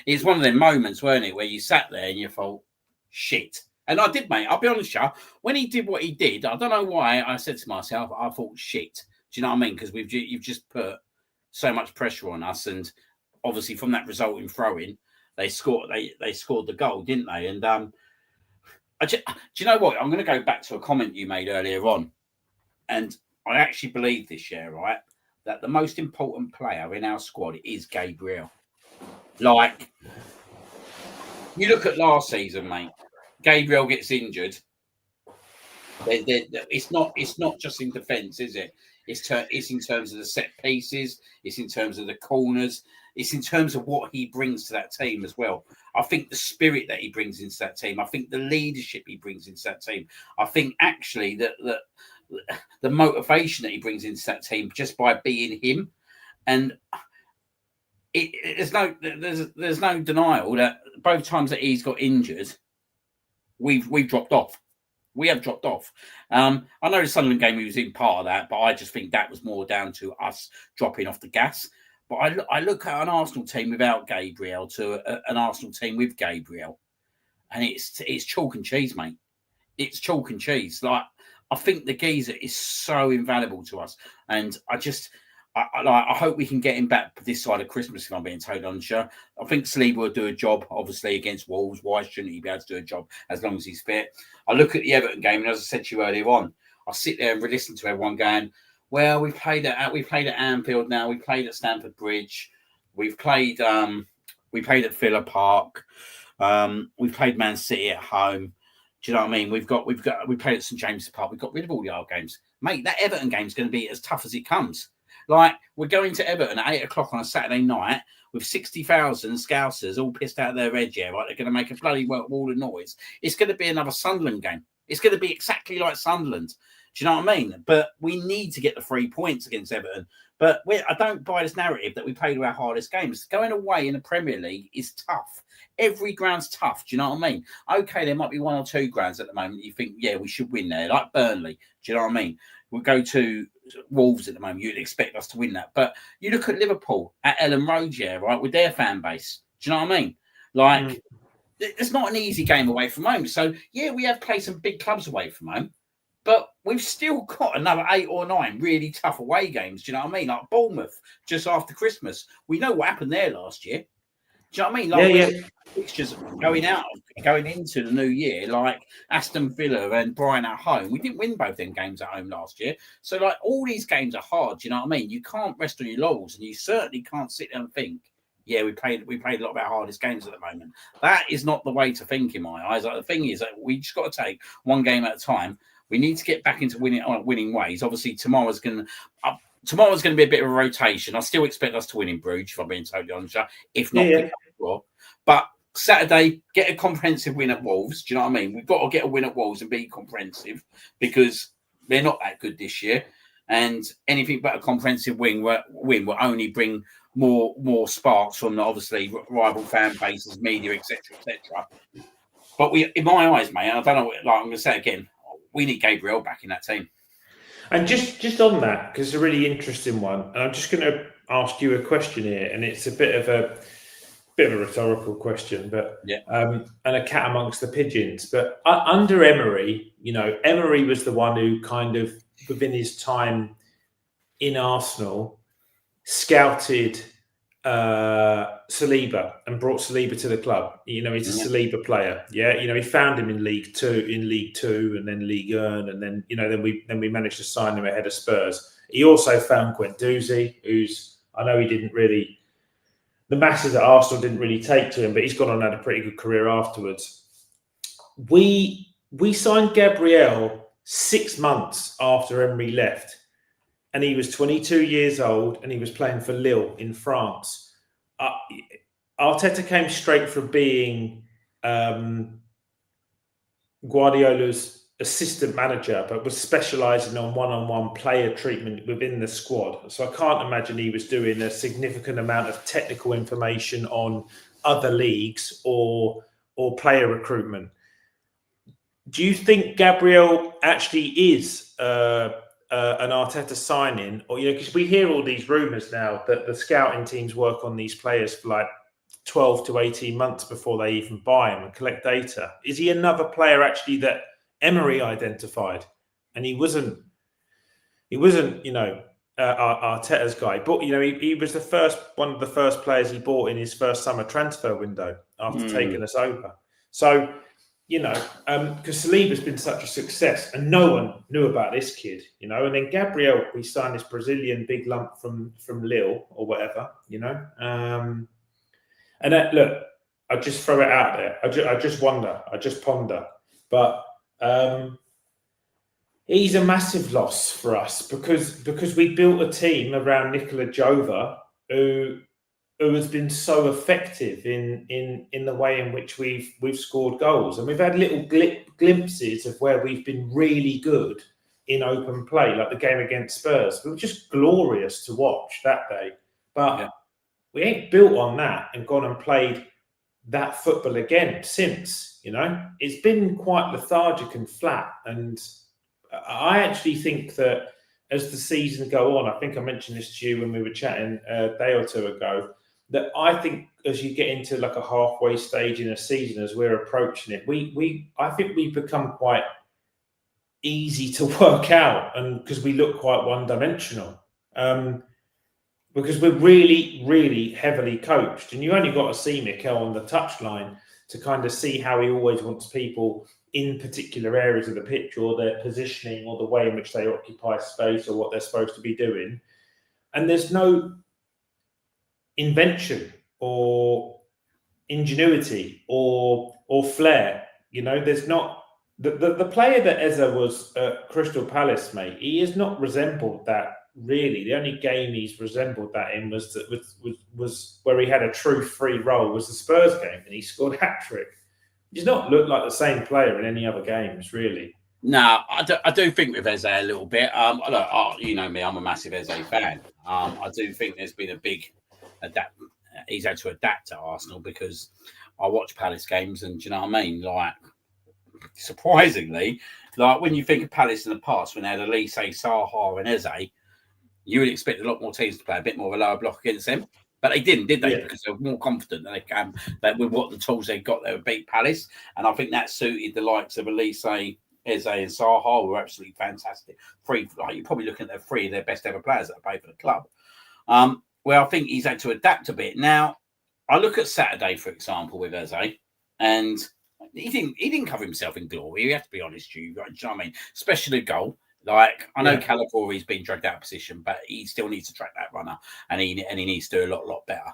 It's one of them moments, weren't it, where you sat there and you thought, shit. And I did, mate. I'll be honest, yeah. When he did what he did, I don't know why. I said to myself, I thought, shit. Do you know what I mean? Because you've just put so much pressure on us, and obviously from that resulting throw-in, they scored the goal, didn't they? And do you know what? I'm going to go back to a comment you made earlier on, and I actually believe this, yeah, right, that the most important player in our squad is Gabriel. Like, you look at last season, mate. Gabriel gets injured. It's not just in defence, is it? It's in terms of the set pieces. It's in terms of the corners. It's in terms of what he brings to that team as well. I think the spirit that he brings into that team. I think the leadership he brings into that team. I think actually that the motivation that he brings into that team just by being him. And there's no denial that both times that he's got injured, we've dropped off. We have dropped off. I know the Sunderland game he was in part of that, but I just think that was more down to us dropping off the gas. But I look at an Arsenal team without Gabriel to an Arsenal team with Gabriel, and it's chalk and cheese, mate. It's chalk and cheese. Like, I think the geezer is so invaluable to us, and I hope we can get him back this side of Christmas, if I'm being totally honest. I think Saliba will do a job, obviously, against Wolves. Why shouldn't he be able to do a job as long as he's fit? I look at the Everton game, and as I said to you earlier on, I sit there and listen to everyone going, well, we played at Anfield now. We played at Stamford Bridge. We've played at Villa Park. We've played Man City at home. Do you know what I mean? We played at St James's Park. We've got rid of all the old games. Mate, that Everton game's going to be as tough as it comes. Like, we're going to Everton at 8 o'clock on a Saturday night with 60,000 Scousers all pissed out of their head, yeah, right? They're going to make a bloody wall of noise. It's going to be another Sunderland game. It's going to be exactly like Sunderland. Do you know what I mean? But we need to get the 3 points against Everton. But I don't buy this narrative that we played our hardest games. Going away in the Premier League is tough. Every ground's tough. Do you know what I mean? Okay, there might be 1 or 2 grounds at the moment you think, yeah, we should win there, like Burnley. Do you know what I mean? We'll go to Wolves at the moment. You'd expect us to win that. But you look at Liverpool at Ellen Road, yeah, right, with their fan base. Do you know what I mean? Like, it's not an easy game away from home. So yeah, we have played some big clubs away from home, but we've still got another 8 or 9 really tough away games. Do you know what I mean? Like Bournemouth just after Christmas. We know what happened there last year. Do you know what I mean? Like Yeah, fixtures going into the new year, like Aston Villa and Brighton at home. We didn't win both them games at home last year. So like all these games are hard. Do you know what I mean? You can't rest on your laurels, and you certainly can't sit there and think, yeah, we played a lot of our hardest games at the moment. That is not the way to think in my eyes. Like the thing is that we just got to take one game at a time. We need to get back into winning ways. Obviously, tomorrow's going to be a bit of a rotation. I still expect us to win in Brugge, if I'm being totally honest. If not, but Saturday, get a comprehensive win at Wolves. Do you know what I mean? We've got to get a win at Wolves and be comprehensive because they're not that good this year. And anything but a comprehensive win will only bring more sparks from the obviously rival fan bases, media, etc., etc. But in my eyes, mate, I don't know. Like I'm going to say again, we need Gabriel back in that team. And just on that, because it's a really interesting one, and I'm just going to ask you a question here, and it's a bit of a rhetorical question, but yeah, and a cat amongst the pigeons. But under Emery, Emery was the one who kind of within his time in Arsenal scouted Saliba and brought Saliba to the club. He's a Saliba player. Yeah, he found him in League Two, and then Ligue 1, and then then we managed to sign him ahead of Spurs. He also found Guendouzi, who's I know he didn't really. The masses at Arsenal didn't really take to him, but he's gone on and had a pretty good career afterwards. We signed Gabriel 6 months after Emery left, and he was 22 years old, and he was playing for Lille in France. Arteta came straight from being Guardiola's assistant manager, but was specialising on one-on-one player treatment within the squad. So I can't imagine he was doing a significant amount of technical information on other leagues or player recruitment. Do you think Gabriel actually is an Arteta signing, or because we hear all these rumours now that the scouting teams work on these players for like 12 to 18 months before they even buy them and collect data? Is he another player actually that Emery identified, and he wasn't, Arteta's guy, but he was one of the first players he bought in his first summer transfer window after taking us over. So, because Saliba's been such a success, and no one knew about this kid, and then Gabriel, we signed this Brazilian big lump from Lille or whatever, and look, I just throw it out there. I just wonder, I just ponder, but. He's a massive loss for us because we built a team around Nikola Jova who has been so effective in the way in which we've scored goals, and we've had little glimpses of where we've been really good in open play, like the game against Spurs. It was just glorious to watch that day, but we ain't built on that and gone and played that football again since. It's been quite lethargic and flat, and I actually think that as the season go on, I think I mentioned this to you when we were chatting a day or two ago, that I think as you get into like a halfway stage in a season, as we're approaching it, I think we've become quite easy to work out, and because we look quite one-dimensional. Because we're really, really heavily coached, and you only got to see Mikel on the touchline to kind of see how he always wants people in particular areas of the pitch, or their positioning, or the way in which they occupy space, or what they're supposed to be doing. And there's no invention or ingenuity or flair. There's not the player that Eze was at Crystal Palace, mate. He has not resembled that. Really, the only game he's resembled that in was where he had a true free role, was the Spurs game, and he scored a hat-trick. He's not looked like the same player in any other games, really. No, I do think with Eze a little bit. Look, you know me, I'm a massive Eze fan. I do think there's been a big he's had to adapt to Arsenal, because I watch Palace games, and do you know what I mean? Like, surprisingly, like when you think of Palace in the past, when they had Elise, Saha, and Eze, you would expect a lot more teams to play a bit more of a lower block against them. But they didn't, did they? Yeah. Because they were more confident that they can, that with what the tools they got, they would beat Palace. And I think that suited the likes of Elise, Eze, and Zaha, who were absolutely fantastic. You're probably looking at three of their best ever players that have played for the club. Well, I think he's had to adapt a bit. Now, I look at Saturday, for example, with Eze, and he didn't cover himself in glory. You have to be honest, you know what I mean? Especially the goal. Like, I know Calafiori's been dragged out of position, but he still needs to track that runner, and he needs to do a lot better.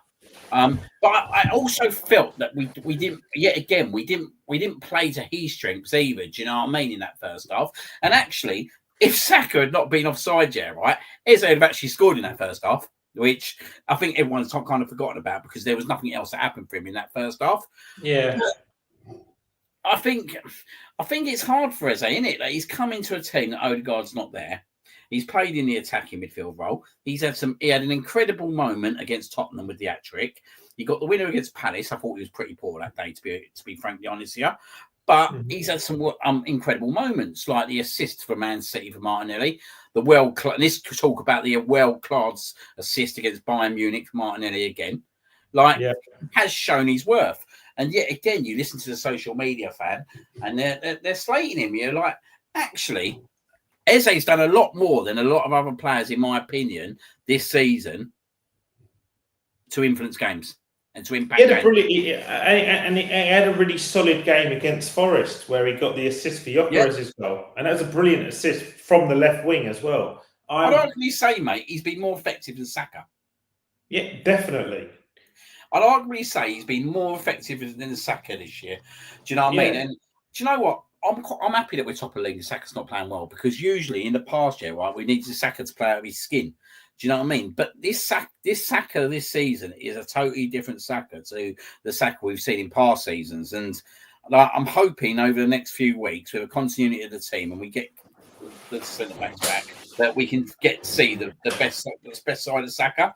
But I also felt that we didn't, yet again, we didn't play to his strengths either. Do you know what I mean? In that first half, and actually, if Saka had not been offside yet, right, Eze would have actually scored in that first half, which I think everyone's kind of forgotten about because there was nothing else that happened for him in that first half. Yeah. I think it's hard for Eze, isn't it? Like, he's come into a team that Odegaard's not there. He's played in the attacking midfield role. He had an incredible moment against Tottenham with the hat-trick. He got the winner against Palace. I thought he was pretty poor that day, to be frankly honest here. But he's had some incredible moments, like the assist for Man City for Martinelli, this talk about the world-class assist against Bayern Munich for Martinelli again. Has shown his worth. And yet again, you listen to the social media fan, and they're slating him. You're like, actually, Eze's done a lot more than a lot of other players, in my opinion, this season to influence games and to impact games. He had a really solid game against Forest where he got the assist for Gyökeres's goal. And that was a brilliant assist from the left wing as well. I'd arguably say, mate, he's been more effective than Saka. Yeah, definitely. I'd arguably say he's been more effective than Saka this year. Do you know what I mean? And do you know what? I'm happy that we're top of the league and Saka's not playing well, because usually in the past year, right, we needed Saka to play out of his skin. Do you know what I mean? But this Saka this season is a totally different Saka to the Saka we've seen in past seasons. And I'm hoping over the next few weeks, with a continuity of the team, and we get the centre backs back, that we can get to see the best side of Saka.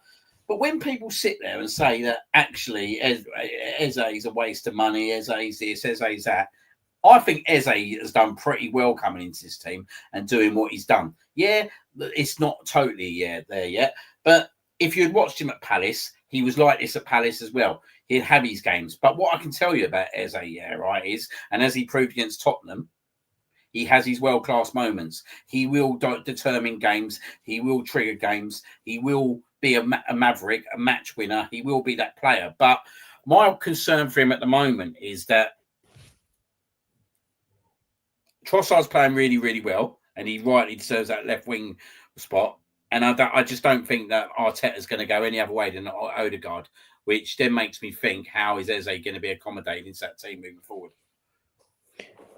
But when people sit there and say that actually Eze is a waste of money, Eze is this, Eze is that, I think Eze has done pretty well coming into this team and doing what he's done. Yeah, it's not totally there yet. But if you had watched him at Palace, he was like this at Palace as well. He'd have his games. But what I can tell you about Eze, right, is, and as he proved against Tottenham, he has his world-class moments. He will determine games. He will trigger games. He will be a maverick, a match winner. He will be that player. But my concern for him at the moment is that Trossard's playing really, really well, and he rightly deserves that left wing spot. And I just don't think that Arteta's going to go any other way than Odegaard, which then makes me think, how is Eze going to be accommodated into that team moving forward?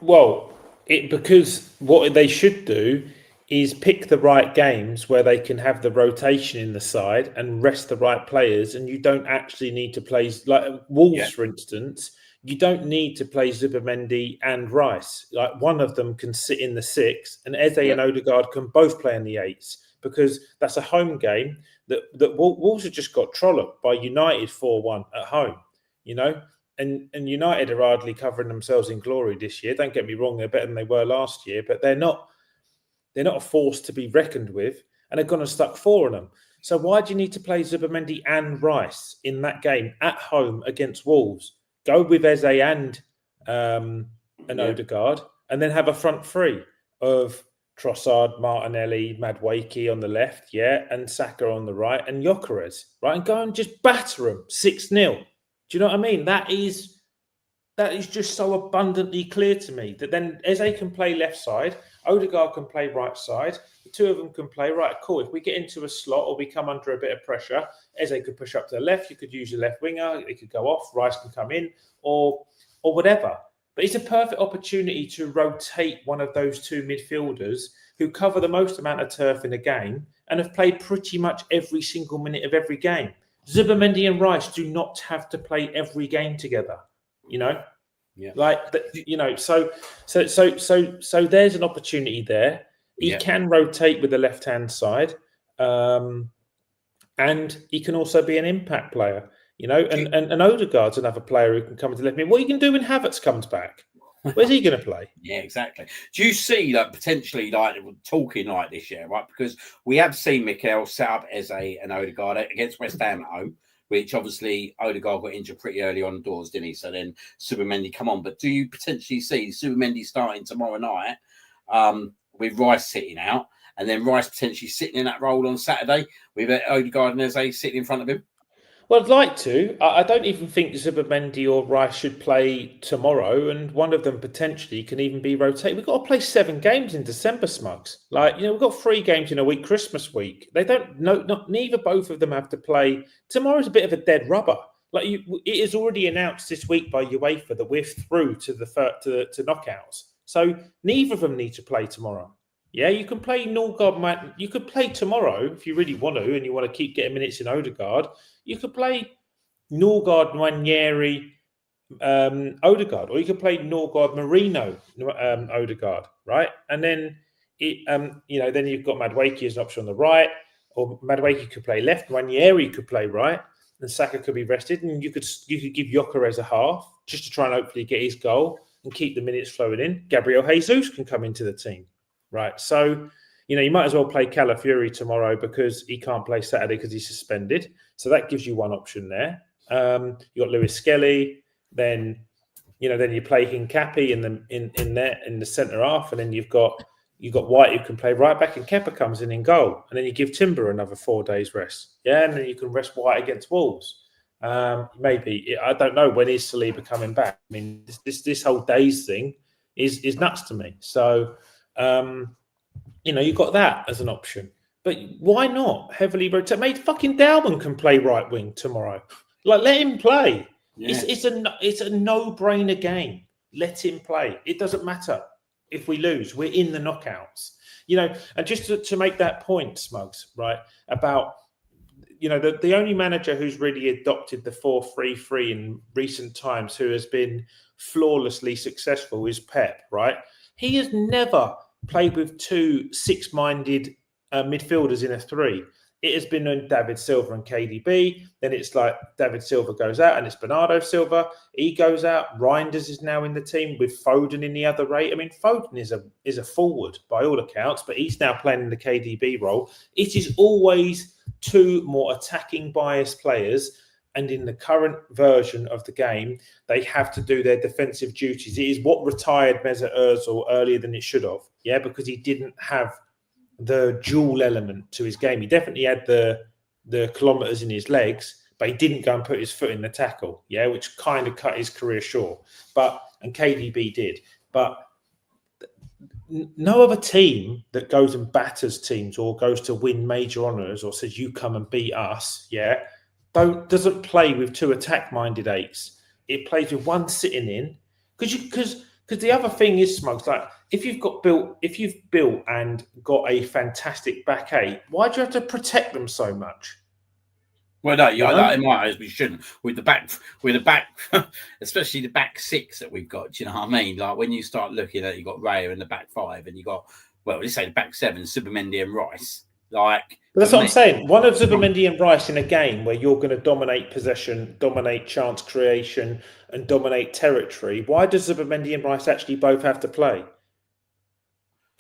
Well, because what they should do is pick the right games where they can have the rotation in the side and rest the right players, and you don't actually need to play, like Wolves, for instance. You don't need to play Zubimendi and Rice. Like, one of them can sit in the 6, and Eze and Odegaard can both play in the 8s, because that's a home game that Wolves have just got trolloped by United 4-1 at home, you know? And United are hardly covering themselves in glory this year. Don't get me wrong, they're better than they were last year, but they're not a force to be reckoned with, and they're going to stuck 4 on them. So why do you need to play Zubimendi and Rice in that game at home against Wolves? Go with Eze and Odegaard, and then have a front 3 of Trossard, Martinelli, Madueke on the left, and Saka on the right, and Gyökeres, right? And go and just batter them 6-0. Do you know what I mean? That is just so abundantly clear to me that then Eze can play left side, Odegaard can play right side, the two of them can play right. Cool. If we get into a slot or we come under a bit of pressure, Eze could push up to the left. You could use your left winger. It could go off. Rice can come in, or whatever. But it's a perfect opportunity to rotate one of those two midfielders who cover the most amount of turf in a game and have played pretty much every single minute of every game. Zubimendi and Rice do not have to play every game together, you know? Yeah. Like, you know, so there's an opportunity there. He can rotate with the left-hand side, and he can also be an impact player, you know, and Odegaard's another player who can come into left mid. What are you going to do when Havertz comes back? Where's he going to play? Yeah, exactly. Do you see that potentially, like, talking like this year, right? Because we have seen Mikel set up Eze and Odegaard against West Ham at home. which obviously Odegaard got injured pretty early on doors, didn't he? So then Subamendi come on. But do you potentially see Subamendi starting tomorrow night with Rice sitting out, and then Rice potentially sitting in that role on Saturday with Odegaard and Eze sitting in front of him? Well, I'd like to. I don't even think Zubimendi or Rice should play tomorrow, and one of them potentially can even be rotated. We've got to play 7 games in December, Smugs. We've got 3 games in a week, Christmas week. They don't. Neither both of them have to play. Tomorrow's a bit of a dead rubber. It is already announced this week by UEFA that we're through to to knockouts. So neither of them need to play tomorrow. Yeah, you can play Norgard, man. You could play tomorrow if you really want to, and you want to keep getting minutes in Odegaard. You could play Norgard, Nwaneri, Odegaard, or you could play Norgard, Marino, Odegaard, right? And then then you've got Madueke as an option on the right, or Madueke could play left, Nwaneri could play right, and Saka could be rested, and you could give Gyökeres a half just to try and hopefully get his goal and keep the minutes flowing in. Gabriel Jesus can come into the team. Right, so you might as well play Calafiori tomorrow because he can't play Saturday because he's suspended. So that gives you one option there. You got Lewis Skelly, then you play Hincapi in the centre half, and then you've got White who can play right back, and Kepa comes in goal, and then you give Timber another 4 days rest. Yeah, and then you can rest White against Wolves. Maybe I don't know when is Saliba coming back. I mean, this whole days thing is nuts to me. So. You've got that as an option, but why not heavily rotate? Mate, fucking Dalman can play right wing tomorrow. Let him play. Yeah. It's a no-brainer game. Let him play. It doesn't matter if we lose. We're in the knockouts. And just to make that point, Smugs, right, about the only manager who's really adopted the 4-3-3 in recent times who has been flawlessly successful is Pep, right? He has never played with 2 six-minded midfielders in a 3. It has been on David Silva and KDB. Then it's like David Silva goes out and it's Bernardo Silva. He goes out. Reinders is now in the team with Foden in the other 8. I mean, Foden is a forward by all accounts, but he's now playing in the KDB role. It is always 2 more attacking biased players. And in the current version of the game, they have to do their defensive duties. It is what retired Mesut Ozil earlier than it should have. Yeah, because he didn't have the dual element to his game. He definitely had the kilometres in his legs, but he didn't go and put his foot in the tackle. Yeah, which kind of cut his career short. And KDB did. But no other team that goes and batters teams or goes to win major honours or says you come and beat us, yeah, doesn't play with 2 attack-minded 8s. It plays with 1 sitting in. Because the other thing is, Smugs, like if you've built and got a fantastic back 8, why do you have to protect them so much? Well, no, in my eyes, we shouldn't. With the back, especially the back 6 that we've got. Do you know what I mean? Like when you start looking at, you've got Raya in the back 5, and you got let's say the back 7, Subamendi and Rice. But that's what I'm saying. One of Zubimendi and Rice in a game where you're going to dominate possession, dominate chance creation, and dominate territory. Why does Zubimendi and Rice actually both have to play?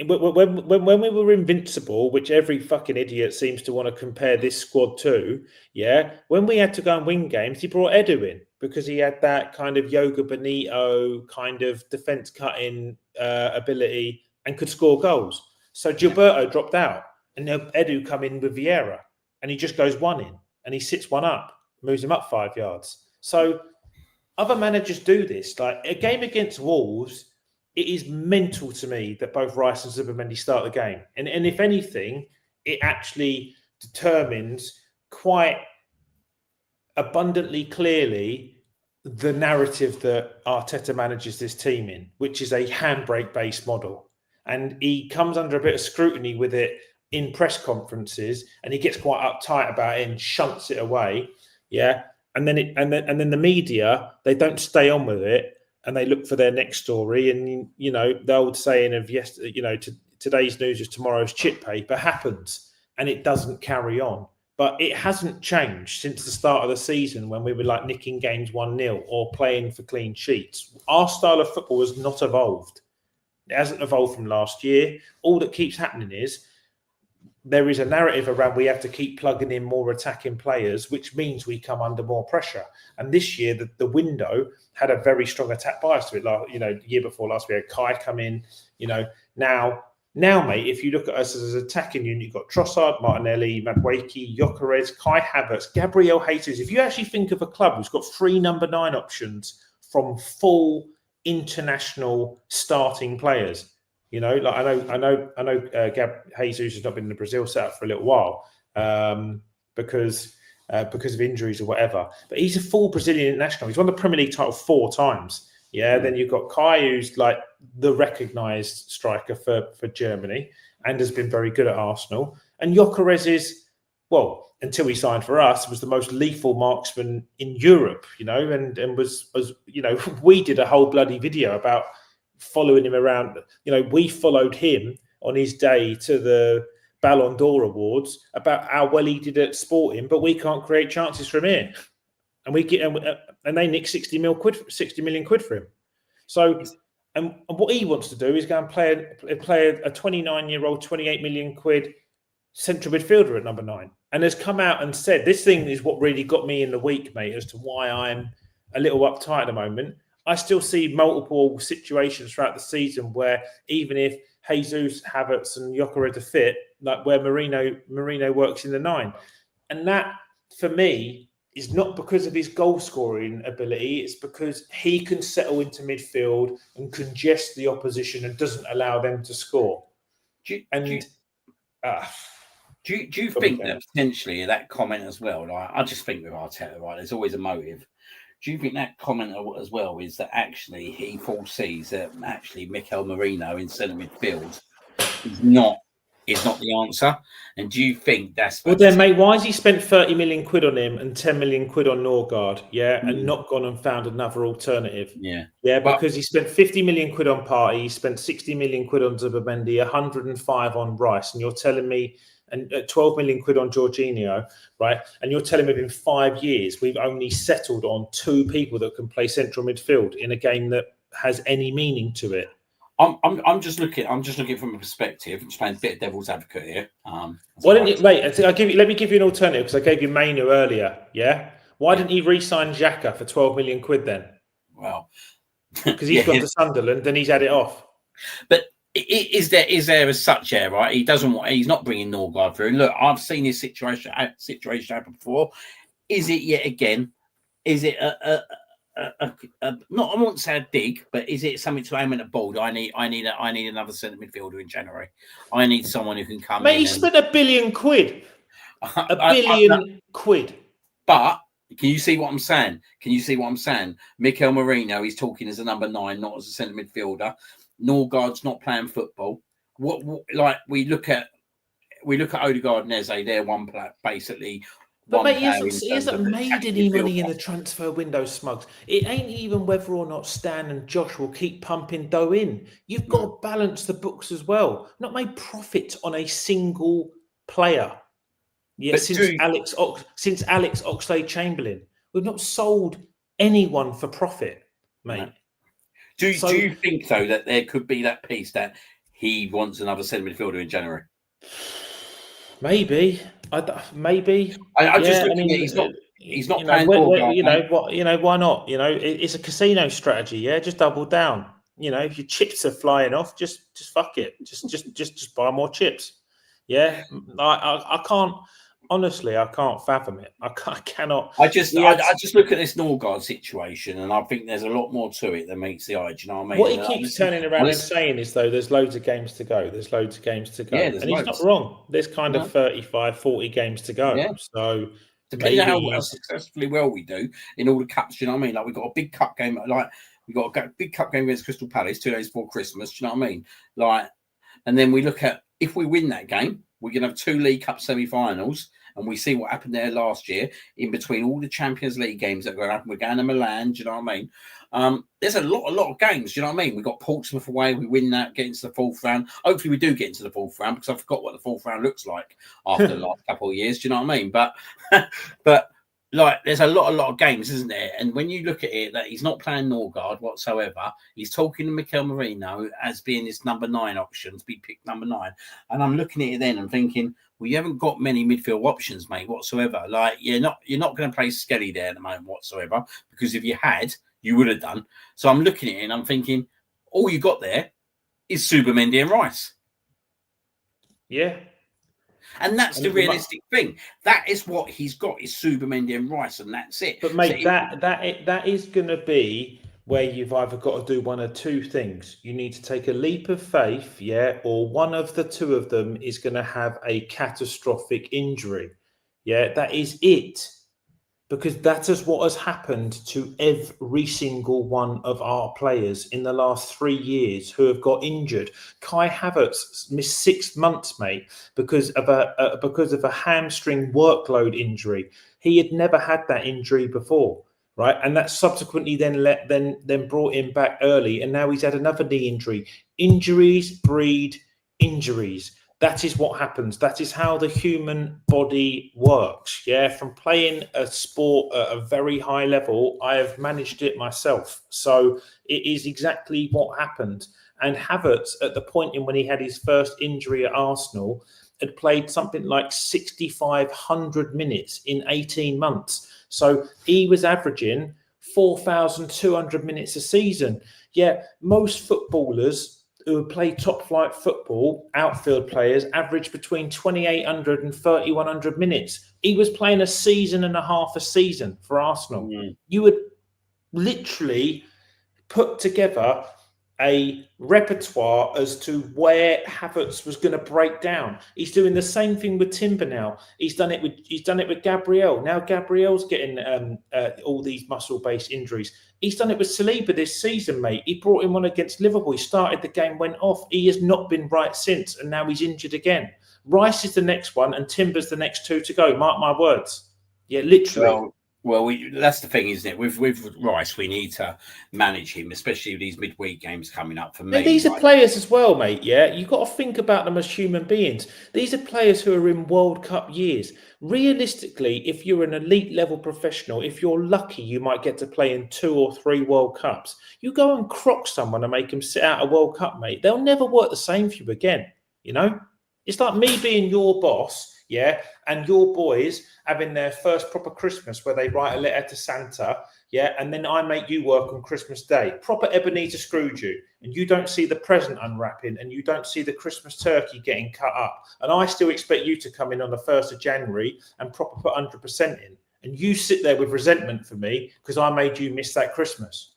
When we were invincible, which every fucking idiot seems to want to compare this squad to, yeah, when we had to go and win games, he brought Edu in because he had that kind of Yoga Benito kind of defence cutting ability and could score goals. So Gilberto dropped out. And now Edu come in with Vieira, and he just goes 1 in, and he sits 1 up, moves him up 5 yards. So other managers do this. Like a game against Wolves, it is mental to me that both Rice and Zubimendi start the game. And if anything, it actually determines quite abundantly clearly the narrative that Arteta manages this team in, which is a handbrake-based model. And he comes under a bit of scrutiny with it in press conferences, and he gets quite uptight about it and shunts it away. Yeah. And then the media, they don't stay on with it and they look for their next story. And the old saying of today's news is tomorrow's chip paper happens, and it doesn't carry on. But it hasn't changed since the start of the season when we were like nicking games 1-0 or playing for clean sheets. Our style of football has not evolved. It hasn't evolved from last year. All that keeps happening is there is a narrative around we have to keep plugging in more attacking players, which means we come under more pressure. And this year, the window had a very strong attack bias to it. Like, the year before last, we had Kai come in. Now, mate, if you look at us as an attacking unit, you've got Trossard, Martinelli, Madueke, Gyökeres, Kai Havertz, Gabriel Jesus. If you actually think of a club who's got 3 number 9 options from full international starting players, I know Gab Jesus has not been in the Brazil setup for a little while because of injuries or whatever. But he's a full Brazilian international. He's won the Premier League title 4 times. Yeah. Then you've got Kai, who's like the recognised striker for Germany and has been very good at Arsenal. And Gyökeres is, well, until he signed for us, was the most lethal marksman in Europe. And was we did a whole bloody video about following him around. We followed him on his day to the Ballon d'Or Awards about how well he did at Sporting, but we can't create chances from here, and they nick 60 million quid for him. So, and what he wants to do is go and play a 29-year-old, 28 million quid central midfielder at number 9, and has come out and said, this thing is what really got me in the week, mate, as to why I'm a little uptight at the moment. I still see multiple situations throughout the season where even if Jesus, Havertz and Gyökeres are fit, like where Marino works in the 9. And that, for me, is not because of his goal-scoring ability. It's because he can settle into midfield and congest the opposition and doesn't allow them to score. Do you think that potentially that comment as well, like, I just think with Arteta, right, there's always a motive. Do you think that comment as well is that actually he foresees that actually Mikel Merino in centre midfield is not the answer? And do you think that's... Well then, mate, why has he spent 30 million quid on him and 10 million quid on Norgard, and not gone and found another alternative? Yeah, because he spent 50 million quid on Partey, he spent 60 million quid on Zubimendi, 105 on Rice, and you're telling me... and 12 million quid on Jorginho, right? And you're telling me within 5 years, we've only settled on 2 people that can play central midfield in a game that has any meaning to it. I'm just looking from a perspective. I'm just playing a bit of devil's advocate here. Why didn't you, mate? Let me give you an alternative, because I gave you Mainu earlier. Yeah. Why didn't he re-sign Xhaka for 12 million quid then? Well, because he's gone to Sunderland and he's had it off. But is there as such there, right? He's not bringing Norgard through. Look, I've seen this situation happen before. Is it yet again? Is it not, I won't say a dig, but is it something to aim at the board? I need another centre midfielder in January. I need someone who can come in. Mate, he spent £1 billion. £1 billion quid. But can you see what I'm saying? Mikel Merino, he's talking as a number 9, not as a centre midfielder. Norgard's not playing football. What like we look at Odegaard and Eze, they're one player basically. But mate, he hasn't made any money in the transfer window, Smugs. It ain't even whether or not Stan and Josh will keep pumping dough in. You've got to balance the books as well. Not made profit on a single player. Yeah, but since Alex Oxlade-Chamberlain, we've not sold anyone for profit, mate. No. Do you think, though, that there could be that piece that he wants another centre midfielder in January? Maybe. He's not playing ball. Why not? It's a casino strategy. Yeah, just double down. If your chips are flying off, just fuck it. Just buy more chips. Yeah, I can't. Honestly, I can't fathom it. I cannot. I just look at this Norgard situation, and I think there's a lot more to it than meets the eye. Do you know what I mean? What he keeps turning around and saying is, though, there's loads of games to go. Yeah, and he's not wrong. There's kind of 35, 40 games to go. Yeah. So depending on how successfully well we do in all the cups, do you know what I mean? Like we've got a big cup game, we've got a big cup game against Crystal Palace 2 days before Christmas. Do you know what I mean? And then we look at, if we win that game, we're going to have 2 League Cup semi-finals, and we see what happened there last year in between all the Champions League games that are going to happen. We're going to Milan, do you know what I mean? There's a lot of games, do you know what I mean? We've got Portsmouth away, we win that, get into the 4th round. Hopefully we do get into the 4th round, because I forgot what the 4th round looks like after the last couple of years, do you know what I mean? But like there's a lot of games, isn't there? And when you look at it, that he's not playing Norgard whatsoever. He's talking to Mikel Merino as being his number 9 option to be picked number 9. And I'm looking at it then and thinking, well, you haven't got many midfield options, mate, whatsoever. Like you're not going to play Skelly there at the moment whatsoever, because if you had, you would have done. So I'm looking at it and I'm thinking, all you got there is Subamendi and Rice. Yeah. And that's the realistic thing. That is what he's got, is Subamendi and Rice, and that's it. But mate, so that is going to be where you've either got to do one of two things. You need to take a leap of faith, yeah, or one of the two of them is going to have a catastrophic injury. Yeah, that is it. Because that is what has happened to every single one of our players in the last 3 years who have got injured. Kai Havertz missed 6 months, mate, because of a hamstring workload injury. He had never had that injury before, right? And that subsequently then brought him back early, and now he's had another knee injury. Injuries breed injuries. That is what happens. That is how the human body works. Yeah, from playing a sport at a very high level, I have managed it myself. So it is exactly what happened. And Havertz, at the point in when he had his first injury at Arsenal, had played something like 6,500 minutes in 18 months. So he was averaging 4,200 minutes a season. Yeah, most footballers who play top flight football, outfield players, average between 2,800 and 3,100 minutes. He was playing a season and a half a season for Arsenal. You would literally put together a repertoire as to where Havertz was going to break down. He's doing the same thing with Timber now. He's done it with Gabriel. Now Gabriel's getting all these muscle-based injuries. He's done it with Saliba this season, mate. He brought him on against Liverpool. He started the game, went off. He has not been right since, and now he's injured again. Rice is the next one, and Timber's the next 2 to go. Mark my words. Yeah, literally. Well, that's the thing, isn't it? With Rice, we need to manage him, especially with these midweek games coming up for me. And these are players as well, mate, yeah? You've got to think about them as human beings. These are players who are in World Cup years. Realistically, if you're an elite level professional, if you're lucky, you might get to play in 2 or 3 World Cups. You go and crock someone and make them sit out a World Cup, mate. They'll never work the same for you again, you know? It's like me being your boss, yeah, and your boys having their first proper Christmas where they write a letter to Santa, yeah, and then I make you work on Christmas Day. Proper Ebenezer Scrooge you, and you don't see the present unwrapping, and you don't see the Christmas turkey getting cut up. And I still expect you to come in on the 1st of January and proper put 100% in. And you sit there with resentment for me because I made you miss that Christmas.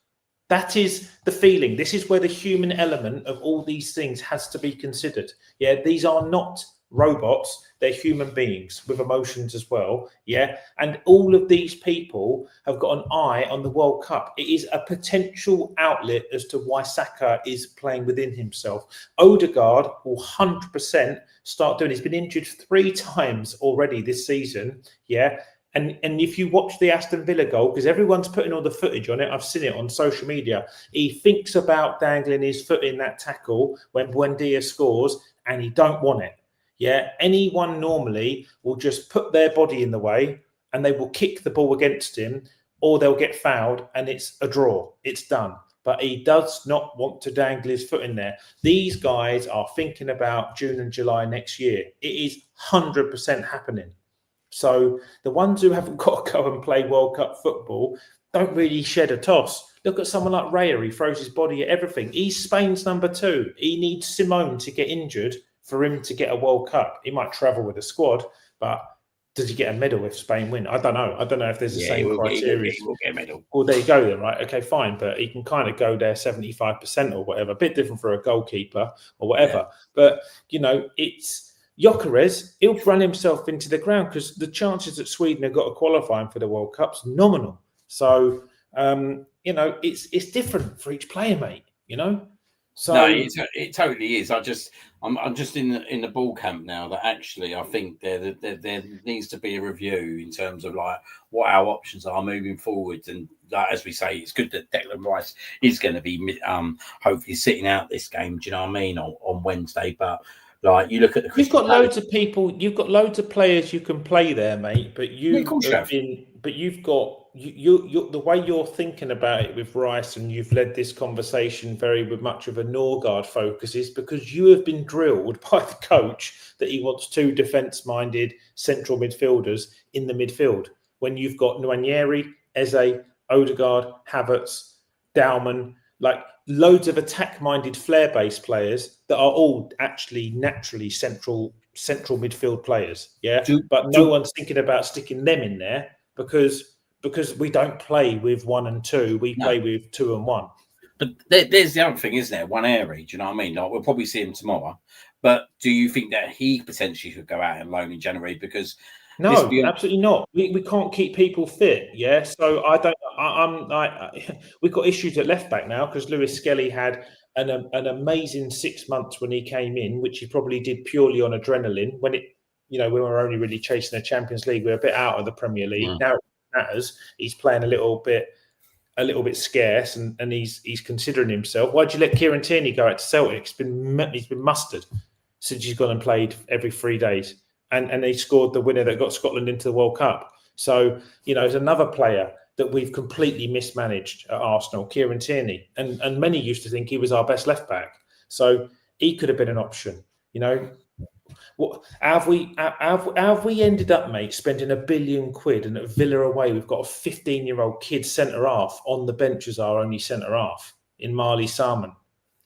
That is the feeling. This is where the human element of all these things has to be considered. Yeah, these are not robots. They're human beings with emotions as well. Yeah. And all of these people have got an eye on the World Cup. It is a potential outlet as to why Saka is playing within himself. Odegaard will 100% start doing. He's been injured 3 times already this season. Yeah. And if you watch the Aston Villa goal, because everyone's putting all the footage on it, I've seen it on social media. He thinks about dangling his foot in that tackle when Buendia scores, and he don't want it. Yeah, anyone normally will just put their body in the way and they will kick the ball against him, or they'll get fouled and it's a draw. It's done. But he does not want to dangle his foot in there. These guys are thinking about June and July next year. It is 100% happening. So the ones who haven't got to go and play World Cup football don't really shed a toss. Look at someone like Raya. He throws his body at everything. He's Spain's number 2. He needs Simone to get injured for him to get a World Cup. He might travel with a squad, but does he get a medal if Spain win? I don't know. I don't know if there's the same criteria. He will get a medal. Well, there you go then, right? Okay, fine. But he can kind of go there 75% or whatever. A bit different for a goalkeeper or whatever. Yeah. But, you know, it's Gyökeres, he'll run himself into the ground because the chances that Sweden have got to qualifying for the World Cup's nominal. So, you know, it's different for each player, mate, you know? So no, it totally is. I'm just in the ball camp now that actually I think there needs to be a review in terms of like what our options are moving forward. And as we say, it's good that Declan Rice is going to be hopefully sitting out this game. Do you know what I mean, on Wednesday? But like you look at the, you've got loads of people, you've got loads of players you can play there, mate. But you have been but you've got you the way you're thinking about it with Rice, and you've led this conversation very with much of a Norgard focus, is because you have been drilled by the coach that he wants two defence-minded central midfielders in the midfield. When you've got Nwaneri, Eze, Odegaard, Havertz, Dowman, like loads of attack-minded, flair-based players that are all actually naturally central midfield players. Yeah, but no one's thinking about sticking them in there because we don't play with 1 and 2, we play with 2 and 1. But there's the other thing, isn't there? Nwaneri, do you know what I mean? Like, we'll probably see him tomorrow. But do you think that he potentially could go out on loan in January? Because no, absolutely not. We can't keep people fit. Yeah, so we've got issues at left back now because Lewis Skelly had an amazing 6 months when he came in, which he probably did purely on adrenaline. When we were only really chasing the Champions League, we were a bit out of the Premier League. Now it matters. He's playing a little bit scarce, and he's considering himself. Why'd you let Kieran Tierney go out to Celtic? He's been mustard since he's gone and played every 3 days. And he scored the winner that got Scotland into the World Cup. So, there's another player that we've completely mismanaged at Arsenal, Kieran Tierney. And many used to think he was our best left back. So he could have been an option. What have we ended up, mate, spending £1 billion, and at Villa away we've got a 15-year-old kid centre half on the bench as our only centre half in Marley Salmon.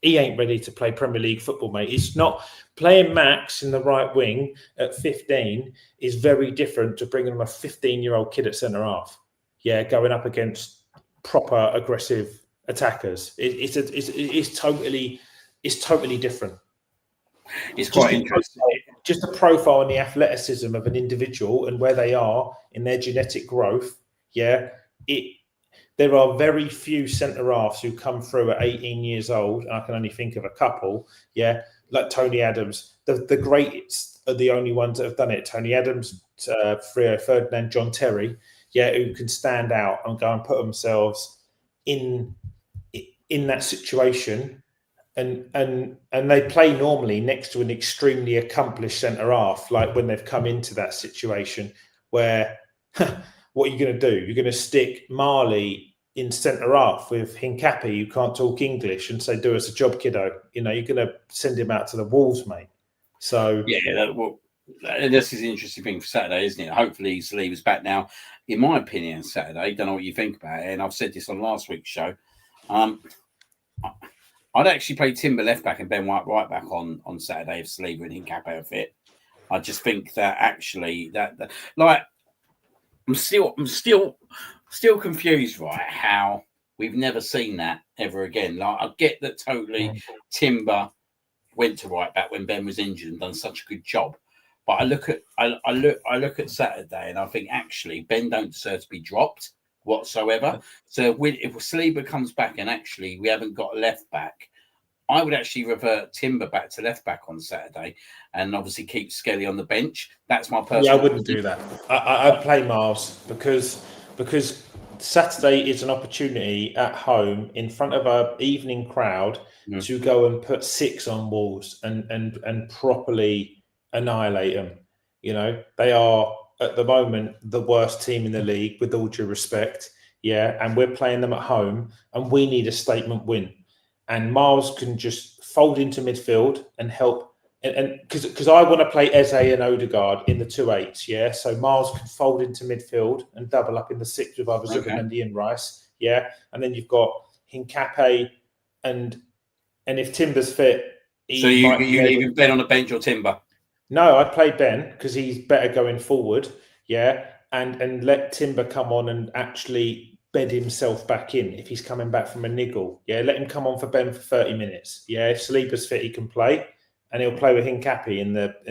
He ain't ready to play Premier League football, mate. It's not playing Max in the right wing at 15 is very different to bringing him a 15-year-old kid at centre half. Yeah, going up against proper aggressive attackers. It's totally different. It's quite interesting. Just a profile on the athleticism of an individual and where they are in their genetic growth. Yeah, there are very few centre-halves who come through at 18 years old. And I can only think of a couple. Yeah, like Tony Adams. The greats are the only ones that have done it. Tony Adams, Rio Ferdinand, John Terry. Yeah, who can stand out and go and put themselves in that situation. And they play normally next to an extremely accomplished centre-half, like when they've come into that situation where... What are you going to do? You're going to stick Marley in centre-half with Hincapi, who can't talk English, and say, do us a job, kiddo. You're going to send him out to the Wolves, mate. So... Yeah, this is an interesting thing for Saturday, isn't it? Hopefully Saliba's back now. In my opinion, Saturday, don't know what you think about it, and I've said this on last week's show, I'd actually play Timber left back and Ben White right back on Saturday if Saliba and Hincapi are fit. I just think that actually I'm still confused, right? How we've never seen that ever again. Like, I get that totally. Timber went to right back when Ben was injured and done such a good job, but I look at Saturday and I think actually Ben don't deserve to be dropped whatsoever. So if Saliba comes back and actually we haven't got a left back, I would actually revert Timber back to left back on Saturday, and obviously keep Skelly on the bench. That's my personal. Yeah, I wouldn't do that. I'd play Miles because Saturday is an opportunity at home in front of an evening crowd to go and put 6 on Wolves and properly annihilate them. They are at the moment the worst team in the league, with all due respect. Yeah, and we're playing them at home, and we need a statement win. And Miles can just fold into midfield and help. And because I want to play Eze and Odegaard in the 2-8s, yeah. So Miles can fold into midfield and double up in the 6 with either Zubimendi and Rice, yeah. And then you've got Hincapi, and if Timber's fit, so you leaving Ben on the bench or Timber? No, I'd play Ben because he's better going forward, yeah. And let Timber come on and actually bed himself back in if he's coming back from a niggle. Yeah, let him come on for Ben for 30 minutes. Yeah, if Saliba's fit, he can play, and he'll play with Hincapi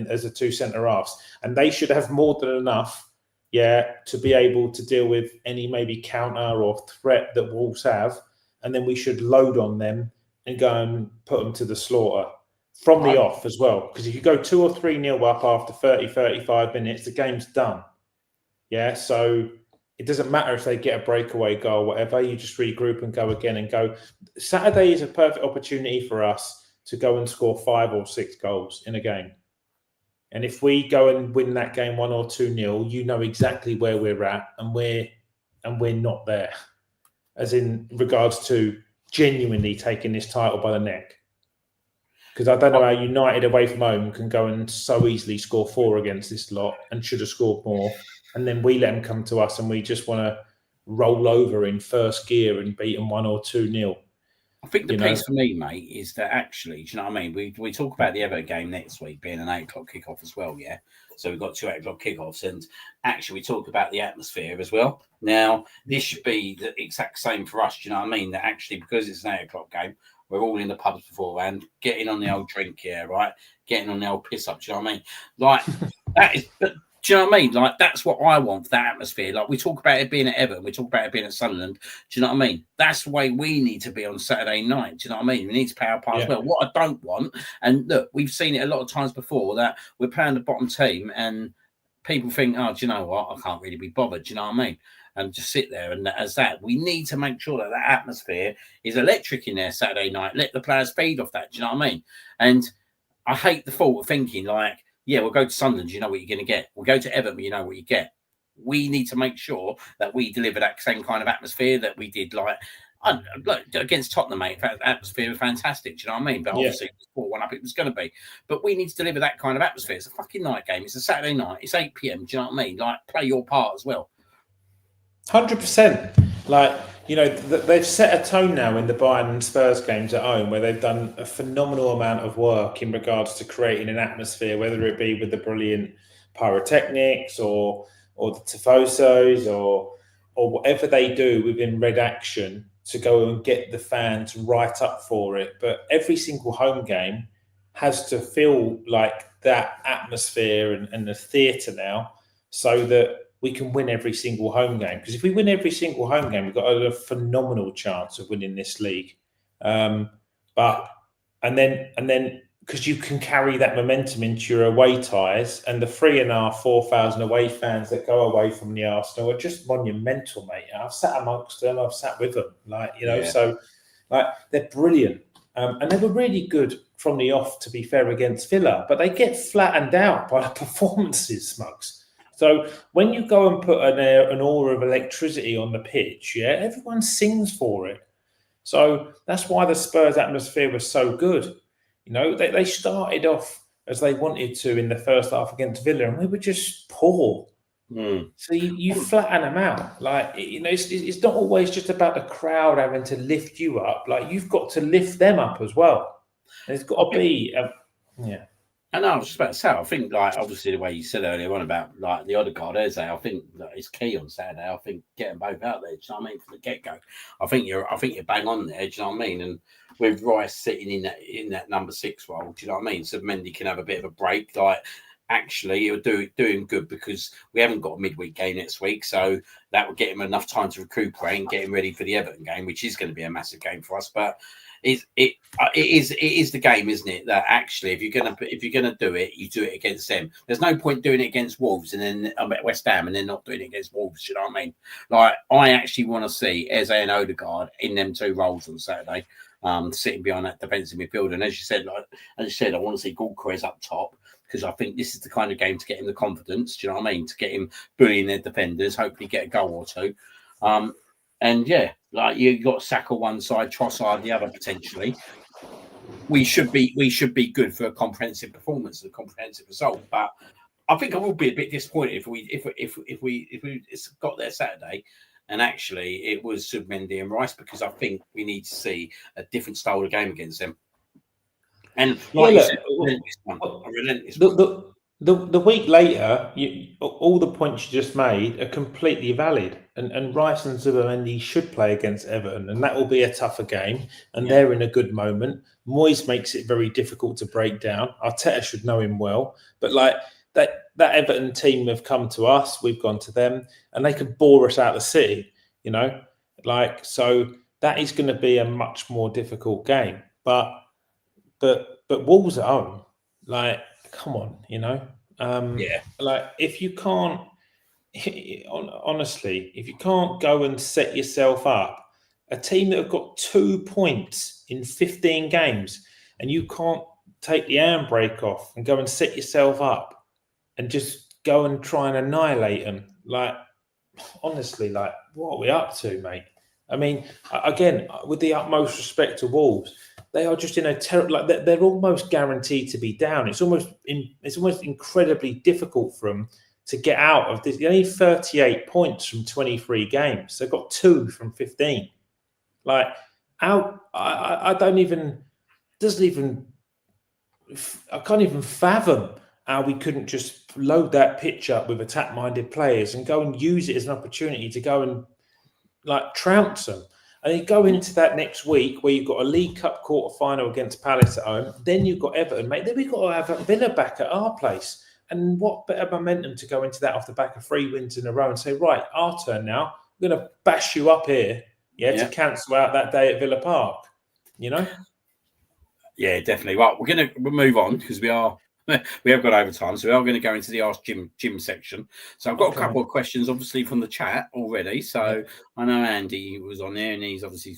as the 2 centre-halves. And they should have more than enough, yeah, to be able to deal with any maybe counter or threat that Wolves have. And then we should load on them and go and put them to the slaughter from the off as well. Because if you go 2 or 3-0 up after 30, 35 minutes, the game's done. Yeah, so... it doesn't matter if they get a breakaway goal or whatever. You just regroup and go again and go. Saturday is a perfect opportunity for us to go and score 5 or 6 goals in a game. And if we go and win that game 1 or 2-0, you know exactly where we're at, and we're and we're not there, as in regards to genuinely taking this title by the neck. Because I don't know how United away from home can go and so easily score 4 against this lot and should have scored more. And then we let them come to us and we just want to roll over in first gear and beat them 1 or 2-0. I think the piece for me, mate, is that actually, do you know what I mean? We talk about the Everton game next week being an 8 o'clock kickoff as well, yeah? So we've got 2 8 o'clock kickoffs, and actually we talk about the atmosphere as well. Now, this should be the exact same for us, do you know what I mean? That actually, because it's an 8 o'clock game, we're all in the pubs beforehand, getting on the old drink here, right? Getting on the old piss up, do you know what I mean? Like, that is... Do you know what I mean? Like, that's what I want for that atmosphere. Like, we talk about it being at Everton, we talk about it being at Sunderland. Do you know what I mean? That's the way we need to be on Saturday night. Do you know what I mean? We need to pay our part as well. What I don't want, and look, we've seen it a lot of times before, that we're playing the bottom team and people think, oh, do you know what? I can't really be bothered. Do you know what I mean? And just sit there. And as that, we need to make sure that that atmosphere is electric in there Saturday night. Let the players feed off that. Do you know what I mean? And I hate the thought of thinking like, yeah, we'll go to Sunderland, you know what you're going to get. We'll go to Everton, you know what you get. We need to make sure that we deliver that same kind of atmosphere that we did, like against Tottenham, mate. That atmosphere was fantastic, do you know what I mean? But obviously, it was 4-1 up, it was going to be. But we need to deliver that kind of atmosphere. It's a fucking night game. It's a Saturday night. It's 8 p.m, do you know what I mean? Like, play your part as well. 100%. Like, you know, they've set a tone now in the Bayern and Spurs games at home where they've done a phenomenal amount of work in regards to creating an atmosphere, whether it be with the brilliant pyrotechnics or the tifosos or whatever they do within Red Action to go and get the fans right up for it. But every single home game has to feel like that atmosphere and the theatre now, so that we can win every single home game. Because if we win every single home game, we've got a phenomenal chance of winning this league. And then because you can carry that momentum into your away ties, and the 3,500, 4,000 away fans that go away from the Arsenal are just monumental, mate. I've sat amongst them, I've sat with them, so like they're brilliant. And they were really good from the off, to be fair, against Villa, but they get flattened out by the performances, Smugs. So when you go and put an aura of electricity on the pitch, everyone sings for it. So that's why the Spurs atmosphere was so good. You know, they started off as they wanted to in the first half against Villa, and we were just poor. So you flatten them out. Like, you know, it's not always just about the crowd having to lift you up. Like, you've got to lift them up as well. There's got to be, I know, I was just about to say, I think, like, obviously the way you said earlier on about, like, the Odegaard, I think that is key on Saturday. I think getting both out there, do you know what I mean, from the get-go. I think you're bang on there, do you know what I mean? And with Rice sitting in that number 6 role, do you know what I mean? So Mendy can have a bit of a break. Like, actually, you're doing good, because we haven't got a midweek game next week, so that would get him enough time to recuperate and get him ready for the Everton game, which is going to be a massive game for us. But it is the game, isn't it? That actually, if you're gonna do it, you do it against them. There's no point doing it against Wolves and then at West Ham and then not doing it against Wolves. You know what I mean? Like, I actually want to see Eze and Odegaard in them 2 roles on Saturday, sitting behind that defensive midfield. And as you said, I want to see Gulchrist up top, because I think this is the kind of game to get him the confidence. Do you know what I mean? To get him bullying their defenders, hopefully get a goal or 2. And yeah, like, you got Saka one side, Trossard the other potentially. We should be good for a comprehensive performance and a comprehensive result. But I think I will be a bit disappointed if we got there Saturday and actually it was Submendi and Rice, because I think we need to see a different style of game against them. And like you said, a relentless one. The week later, all the points you just made are completely valid. And Rice and Zubimendi should play against Everton, and that will be a tougher game. And they're in a good moment. Moyes makes it very difficult to break down. Arteta should know him well. But like that Everton team have come to us, we've gone to them, and they could bore us out of the city, you know? Like, so that is going to be a much more difficult game. But Wolves at home, like, come on, you know? Like, if you can't, honestly, if you can't go and set yourself up, a team that have got 2 points in 15 games, and you can't take the handbrake off and go and set yourself up and just go and try and annihilate them, like, honestly, like, what are we up to, mate? I mean, again, with the utmost respect to Wolves, they are just in a terrible. Like they're almost guaranteed to be down. It's almost incredibly difficult for them to get out of this. They only 38 points from 23 games. They've got 2 from 15. Like, how I don't even doesn't even I can't even fathom how we couldn't just load that pitch up with attack-minded players and go and use it as an opportunity to go and like trounce them. And you go into that next week where you've got a League Cup quarter-final against Palace at home. Then you've got Everton, mate. Then we've got to have Villa back at our place. And what better momentum to go into that off the back of 3 wins in a row and say, right, our turn now. We're going to bash you up here, to cancel out that day at Villa Park, Yeah, definitely. Well, we'll move on because we have got over time, so we are going to go into the Ask Jim section. So I've got a couple of questions, obviously, from the chat already. So I know Andy was on there, and he's obviously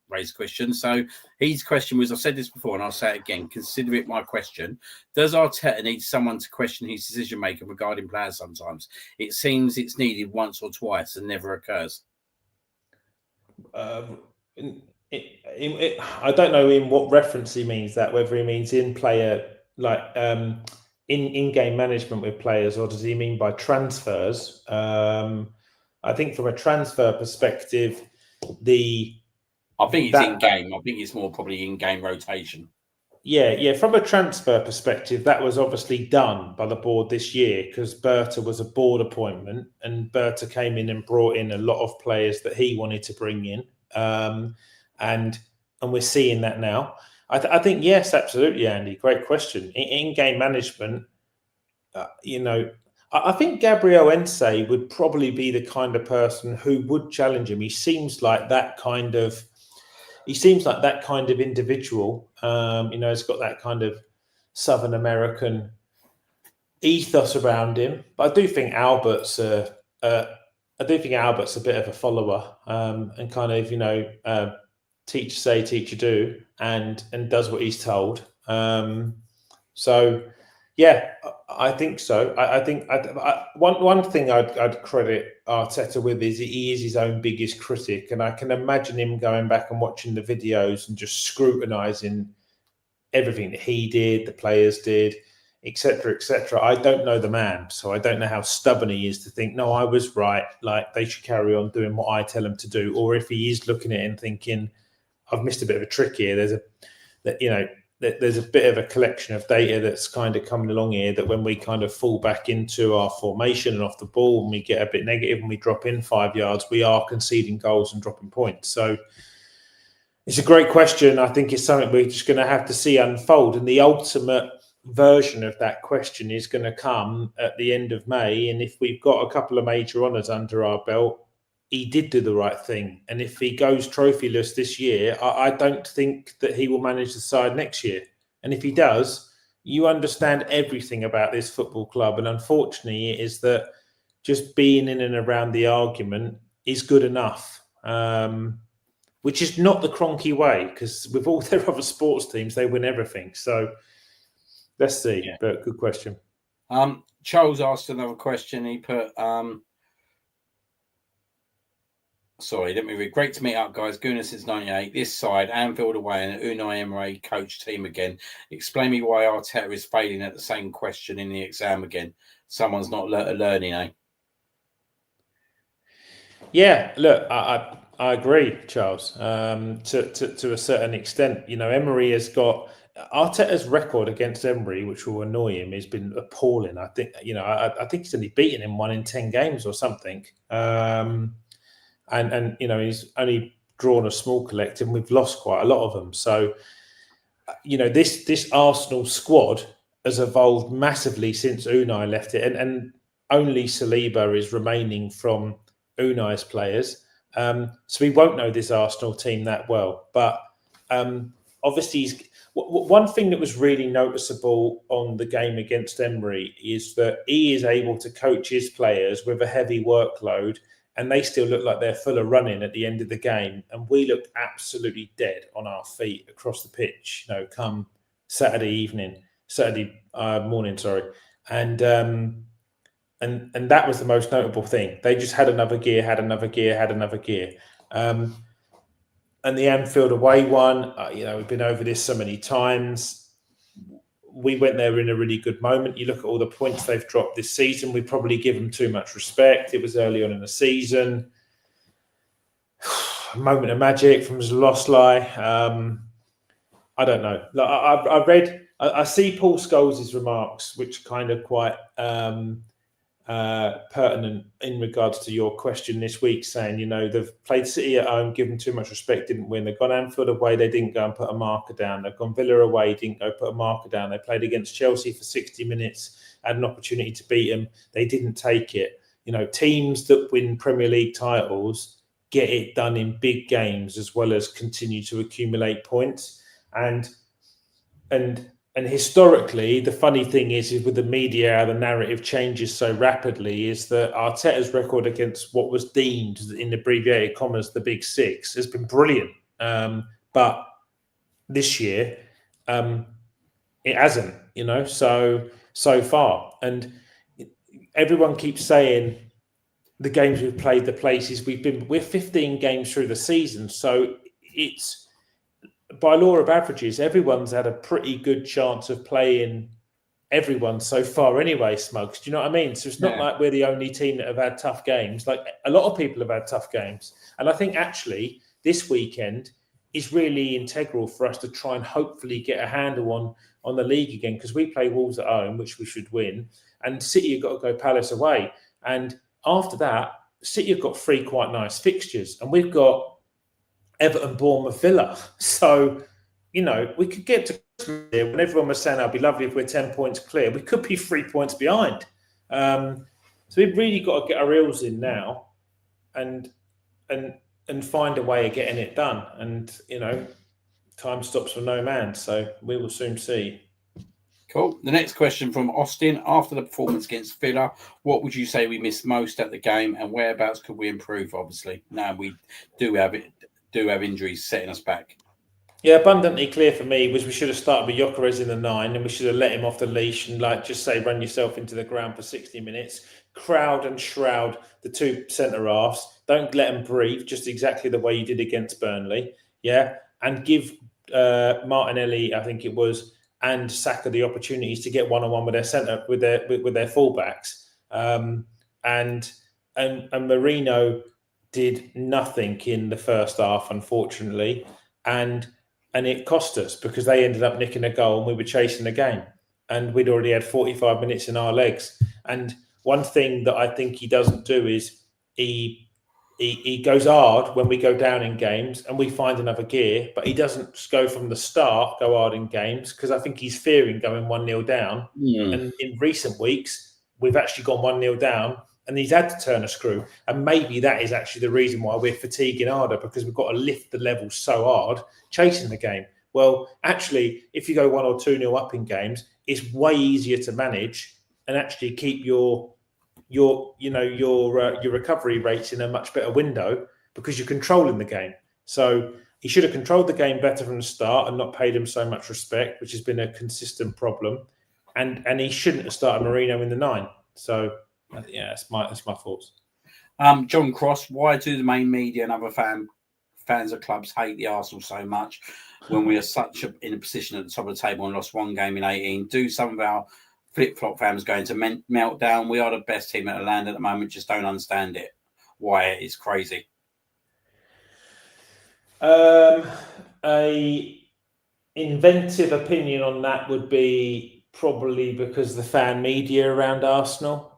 raised questions. So his question was, I've said this before, and I'll say it again. Consider it my question. Does Arteta need someone to question his decision making regarding players? Sometimes it seems it's needed once or twice and never occurs. I don't know in what reference he means that, whether he means in player, like in-game management with players, or does he mean by transfers? I think from a transfer perspective, I think it's in-game. I think it's more probably in-game rotation. Yeah. From a transfer perspective, that was obviously done by the board this year because Berta was a board appointment, and Berta came in and brought in a lot of players that he wanted to bring in, and we're seeing that now. I think yes, absolutely, Andy. Great question. In-game management, I think Gabriel Ensé would probably be the kind of person who would challenge him. He seems like that kind of individual. He's got that kind of Southern American ethos around him. But I do think Albert's a bit of a follower, and kind of teacher say, teacher do, and does what he's told. So yeah, I think so. I think one thing I'd credit Arteta with is he is his own biggest critic, and I can imagine him going back and watching the videos and just scrutinising everything that he did, the players did, etc., etc. I don't know the man, so I don't know how stubborn he is to think, no, I was right, like they should carry on doing what I tell them to do, or if he is looking at it and thinking, I've missed a bit of a trick here. There's a bit of a collection of data that's kind of coming along here that when we kind of fall back into our formation and off the ball and we get a bit negative and we drop in 5 yards, we are conceding goals and dropping points. So it's a great question. I think it's something we're just going to have to see unfold. And the ultimate version of that question is going to come at the end of May. And if we've got a couple of major honours under our belt, he did do the right thing. And if he goes trophyless this year, I don't think that he will manage the side next year. And if he does, you understand everything about this football club. And unfortunately, it is that just being in and around the argument is good enough, which is not the Kroenke way, because with all their other sports teams, they win everything. So let's see. Yeah. But good question. Charles asked another question. He put... Sorry, let me read. Great to meet up, guys. Gooner since 98. This side, Anfield away, and Unai Emery coach team again. Explain me why Arteta is failing at the same question in the exam again. Someone's not learning, eh? Yeah, look, I agree, Charles. To a certain extent, Emery has got Arteta's record against Emery, which will annoy him, has been appalling. I think, I think he's only beaten him 1 in 10 games or something. And he's only drawn a small collective, and we've lost quite a lot of them. So, this Arsenal squad has evolved massively since Unai left it, and only Saliba is remaining from Unai's players. So we won't know this Arsenal team that well. But obviously, one thing that was really noticeable on the game against Emery is that he is able to coach his players with a heavy workload, and they still look like they're full of running at the end of the game. And we looked absolutely dead on our feet across the pitch, come Saturday morning, sorry. And and that was the most notable thing. They just had another gear, had another gear, had another gear. And the Anfield away one, we've been over this so many times. We went there in a really good moment. You look at all the points they've dropped this season. We probably give them too much respect. It was early on in the season. A moment of magic from Zlosly. I don't know. I see Paul Scholes' remarks, which are kind of quite pertinent in regards to your question this week, saying, they've played City at home, given too much respect, didn't win. They've gone Anfield away, they didn't go and put a marker down. They've gone Villa away, didn't go put a marker down. They played against Chelsea for 60 minutes, had an opportunity to beat them. They didn't take it. Teams that win Premier League titles get it done in big games as well as continue to accumulate points. And historically, the funny thing is with the media, how the narrative changes so rapidly, is that Arteta's record against what was deemed, in abbreviated commas, the Big Six has been brilliant. But this year, it hasn't, so far. And everyone keeps saying the games we've played, the places we're 15 games through the season. So it's, by law of averages, everyone's had a pretty good chance of playing everyone so far anyway, Smugs. Do you know what I mean? So it's not like we're the only team that have had tough games. Like, a lot of people have had tough games. And I think actually this weekend is really integral for us to try and hopefully get a handle on the league again, because we play Wolves at home, which we should win, and City have got to go Palace away. And after that, City have got 3 quite nice fixtures, and we've got Everton, Bournemouth, Villa. So, we could get to Christmas here when everyone was saying, it'd be lovely if we're 10 points clear. We could be 3 points behind. So we've really got to get our heels in now and find a way of getting it done. And, time stops for no man. So we will soon see. Cool. The next question from Austin. After the performance against Villa, what would you say we missed most at the game, and whereabouts could we improve? Obviously, now we do have injuries setting us back. Yeah, abundantly clear for me was we should have started with Gyökeres in the 9, and we should have let him off the leash and just say run yourself into the ground for 60 minutes. Crowd and shroud the 2 centre halves. Don't let them breathe, just exactly the way you did against Burnley. Yeah, and give Martinelli, I think it was, and Saka the opportunities to get one-on-one with their centre with their fullbacks. And Marino did nothing in the first half, unfortunately, and it cost us because they ended up nicking a goal and we were chasing the game, and we'd already had 45 minutes in our legs. And one thing that I think he doesn't do is he goes hard when we go down in games and we find another gear, but he doesn't go from the start, go hard in games, because I think he's fearing going 1-0 down. And in recent weeks, we've actually gone 1-0 down and he's had to turn a screw. And maybe that is actually the reason why we're fatiguing harder, because we've got to lift the level so hard chasing the game. Well, actually, if you go 1 or 2-0 up in games, it's way easier to manage and actually keep your recovery rates in a much better window because you're controlling the game. So he should have controlled the game better from the start and not paid him so much respect, which has been a consistent problem. And he shouldn't have started Marino in the 9. So yeah, that's my thoughts. John Cross, why do the main media and other fans of clubs hate the Arsenal so much when we are in a position at the top of the table and lost 1 game in 18? Do some of our flip-flop fans going to meltdown? We are the best team at the land at the moment. Just don't understand it. Why it is crazy. A inventive opinion on that would be probably because the fan media around Arsenal.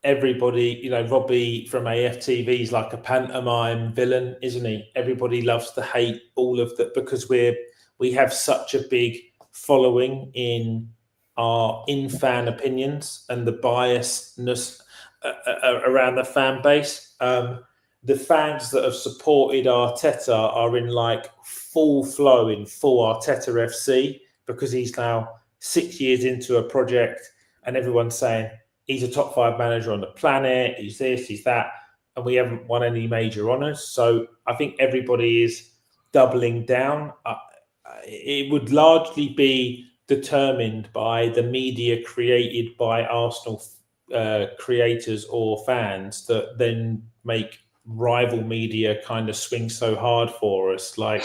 Everybody, Robbie from AFTV is like a pantomime villain, isn't he? Everybody loves to hate all of that because we have such a big following in fan opinions and the biasness around the fan base. The fans that have supported Arteta are in full flow in full Arteta FC because he's now 6 years into a project and everyone's saying he's a top 5 manager on the planet, he's this, he's that, and we haven't won any major honours. So I think everybody is doubling down. It would largely be determined by the media created by Arsenal creators or fans that then make rival media kind of swing so hard for us, like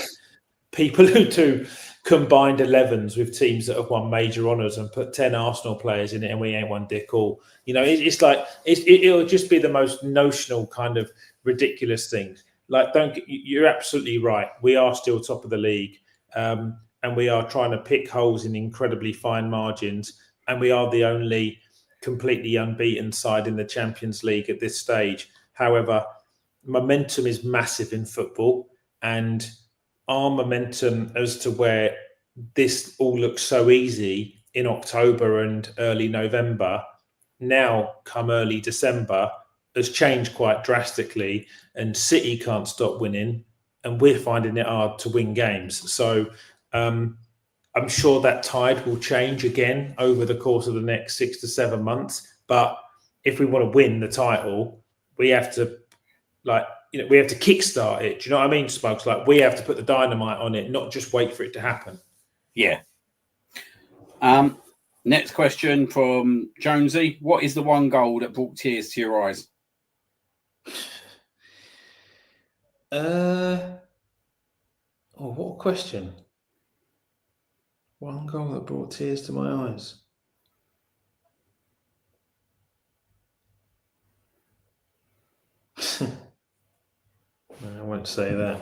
people who do combined 11s with teams that have won major honours and put 10 Arsenal players in it and we ain't won dick all. You know, it's like it'll just be the most notional kind of ridiculous things. Like, you're absolutely right. We are still top of the league, and we are trying to pick holes in incredibly fine margins, and we are the only completely unbeaten side in the Champions League at this stage. However, momentum is massive in football, and our momentum as to where this all looks so easy in October and early November, now come early December, has changed quite drastically, and City can't stop winning, and we're finding it hard to win games. So I'm sure that tide will change again over the course of the next 6 to 7 months. But if we want to win the title, we have to we have to kickstart it. Do you know what I mean, Smugs? Like, we have to put the dynamite on it, not just wait for it to happen. Yeah. Next question from Jonesy. What is the one goal that brought tears to your eyes? What a question. One goal that brought tears to my eyes. I won't say that.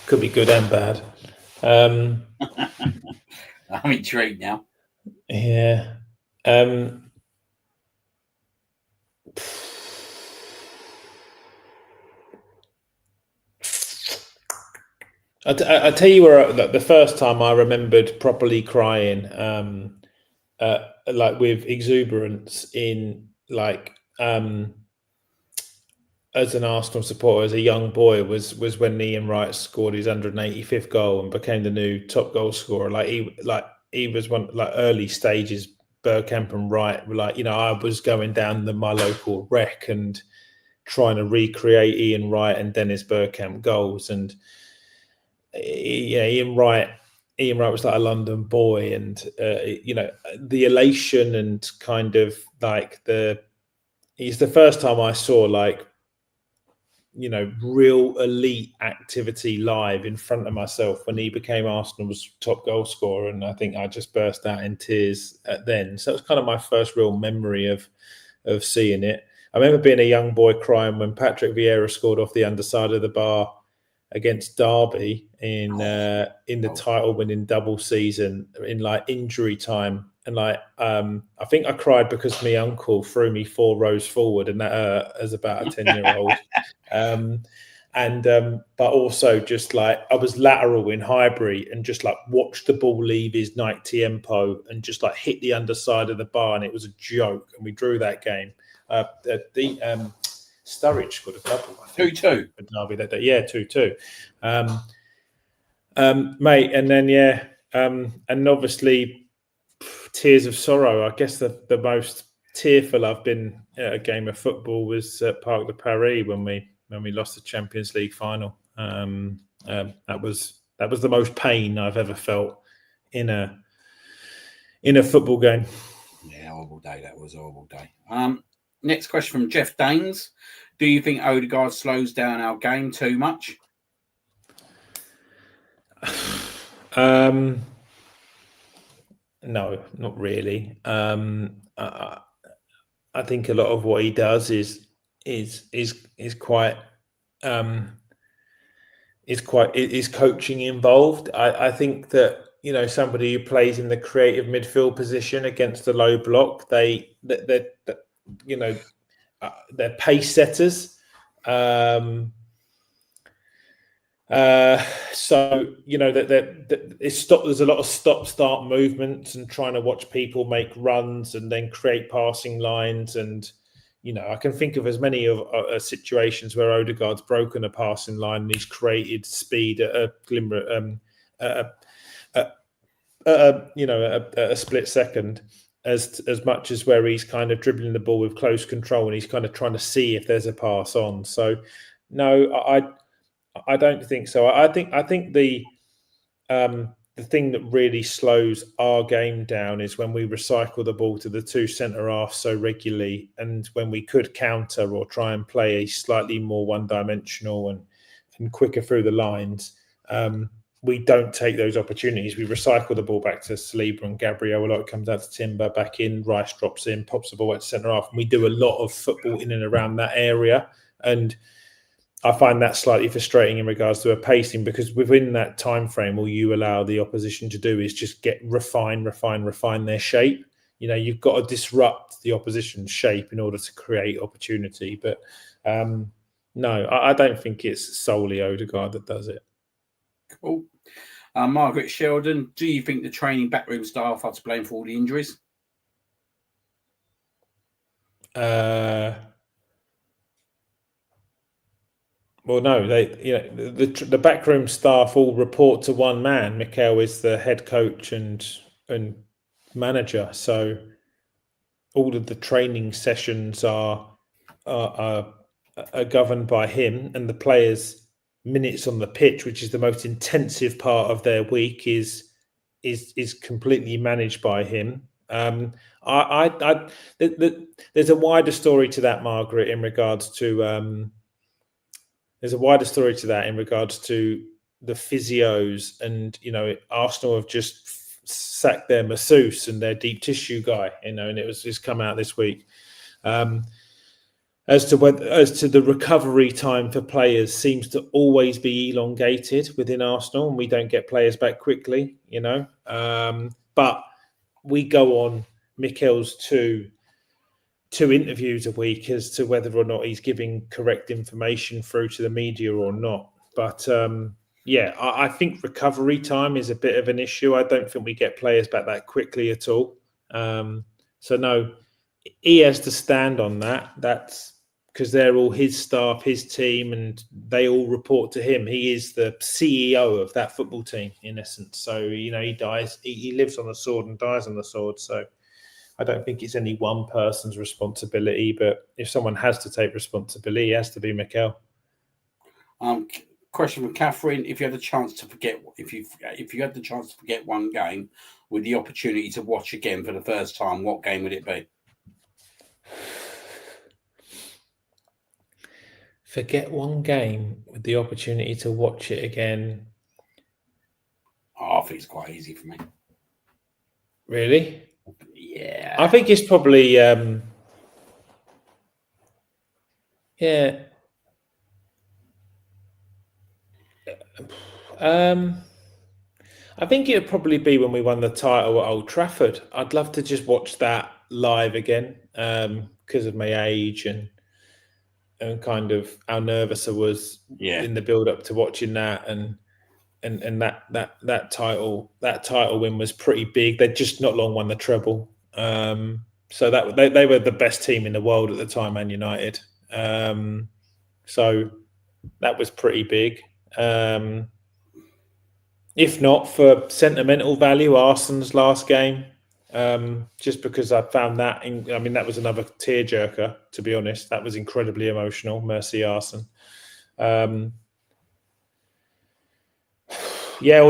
Could be good and bad. I'm intrigued now. Yeah. I tell you where the first time I remembered properly crying, like with exuberance in as an Arsenal supporter, as a young boy, was when Ian Wright scored his 185th goal and became the new top goal scorer. He was one, like, early stages, Bergkamp and Wright. I was going down my local rec and trying to recreate Ian Wright and Dennis Bergkamp goals. And Ian Wright was like a London boy, and the elation and kind of like it's the first time I saw real elite activity live in front of myself when he became Arsenal's top goal scorer. And I think I just burst out in tears then. So it was kind of my first real memory of seeing it. I remember being a young boy crying when Patrick Vieira scored off the underside of the bar against Derby in the title-winning double season in injury time. And I think I cried because my uncle threw me 4 rows forward, and that as about a 10-year-old. But also just I was lateral in Highbury and just watched the ball leave his Nike Tiempo and just hit the underside of the bar, and it was a joke. And we drew that game. Sturridge scored a couple. 2-2. Derby that day. Yeah, 2-2. Mate, and then and obviously tears of sorrow. I guess the most tearful I've been at a game of football was at Parc de Paris when we lost the Champions League final. That was the most pain I've ever felt in a football game. Yeah, horrible day. That was a horrible day. Next question from Jeff Daines. Do you think Odegaard slows down our game too much? No, not really. I think a lot of what he does is quite coaching involved. I think that somebody who plays in the creative midfield position against the low block, they're pace setters. So there's a lot of stop-start movements and trying to watch people make runs and then create passing lines. And I can think of as many of situations where Odegaard's broken a passing line and he's created speed at a glimmer, a split second, as much as where he's kind of dribbling the ball with close control and he's kind of trying to see if there's a pass on. So no, I don't think so. I think the the thing that really slows our game down is when we recycle the ball to the two centre halves so regularly, and when we could counter or try and play a slightly more one-dimensional and quicker through the lines. We don't take those opportunities. We recycle the ball back to Saliba and Gabriel. A lot comes out to Timber, back in. Rice drops in, pops the ball at centre half. And we do a lot of football in and around that area. And I find that slightly frustrating in regards to a pacing, because within that time frame, all you allow the opposition to do is just refine their shape. You've got to disrupt the opposition's shape in order to create opportunity. But no, I don't think it's solely Odegaard that does it. Cool. Margaret Sheldon, do you think the training backroom staff are to blame for all the injuries? Well, no, the backroom staff all report to one man. Mikel is the head coach and manager, so all of the training sessions are governed by him, and the players' minutes on the pitch, which is the most intensive part of their week, is completely managed by him. There's a wider story to that, Margaret, in regards to the physios, and Arsenal have just sacked their masseuse and their deep tissue guy, and it was just come out this week. As to the recovery time for players seems to always be elongated within Arsenal, and we don't get players back quickly, but we go on Mikel's two interviews a week as to whether or not he's giving correct information through to the media or not. But I think recovery time is a bit of an issue. I don't think we get players back that quickly at all. So no, he has to stand on that. That's because they're all his staff, his team, and they all report to him. He is the CEO of that football team, in essence. So, he dies. He lives on the sword and dies on the sword. So I don't think it's any one person's responsibility. But if someone has to take responsibility, it has to be Mikel. Question from Catherine: if you had the chance to forget, if you had the chance to forget one game with the opportunity to watch again for the first time, what game would it be? Forget one game with the opportunity to watch it again. I think it's quite easy for me. Really? Yeah. I think it's probably I think it would probably be when we won the title at Old Trafford. I'd love to just watch that live again, because of my age and kind of how nervous I was in the build up to watching that, and that title win was pretty big. They'd just not long won the treble, so that they were the best team in the world at the time, Man United. So that was pretty big. If not for sentimental value, Arsenal's last game. Just because I found that, that was another tearjerker, to be honest. That was incredibly emotional. Mercy Arsenal. Or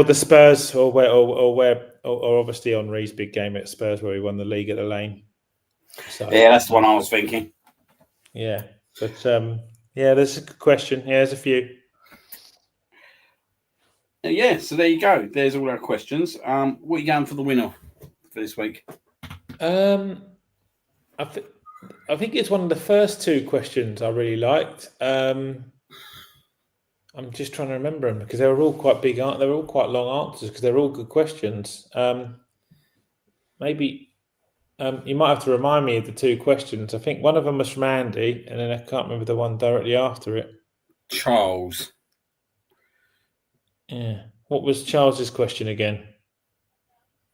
the Spurs, or obviously Henry's big game at Spurs where we won the league at the Lane. So, yeah, that's the one I was thinking. Yeah, but there's a good question. Yeah, there's a few. Yeah, so there you go. There's all our questions. What are you going for the winner for this week? I think it's one of the first two questions I really liked. I'm just trying to remember them because they were all quite big. They were all quite long answers because they're all good questions. Maybe you might have to remind me of the two questions. I think one of them was from Andy, and then I can't remember the one directly after it. Charles. Yeah. What was Charles's question again?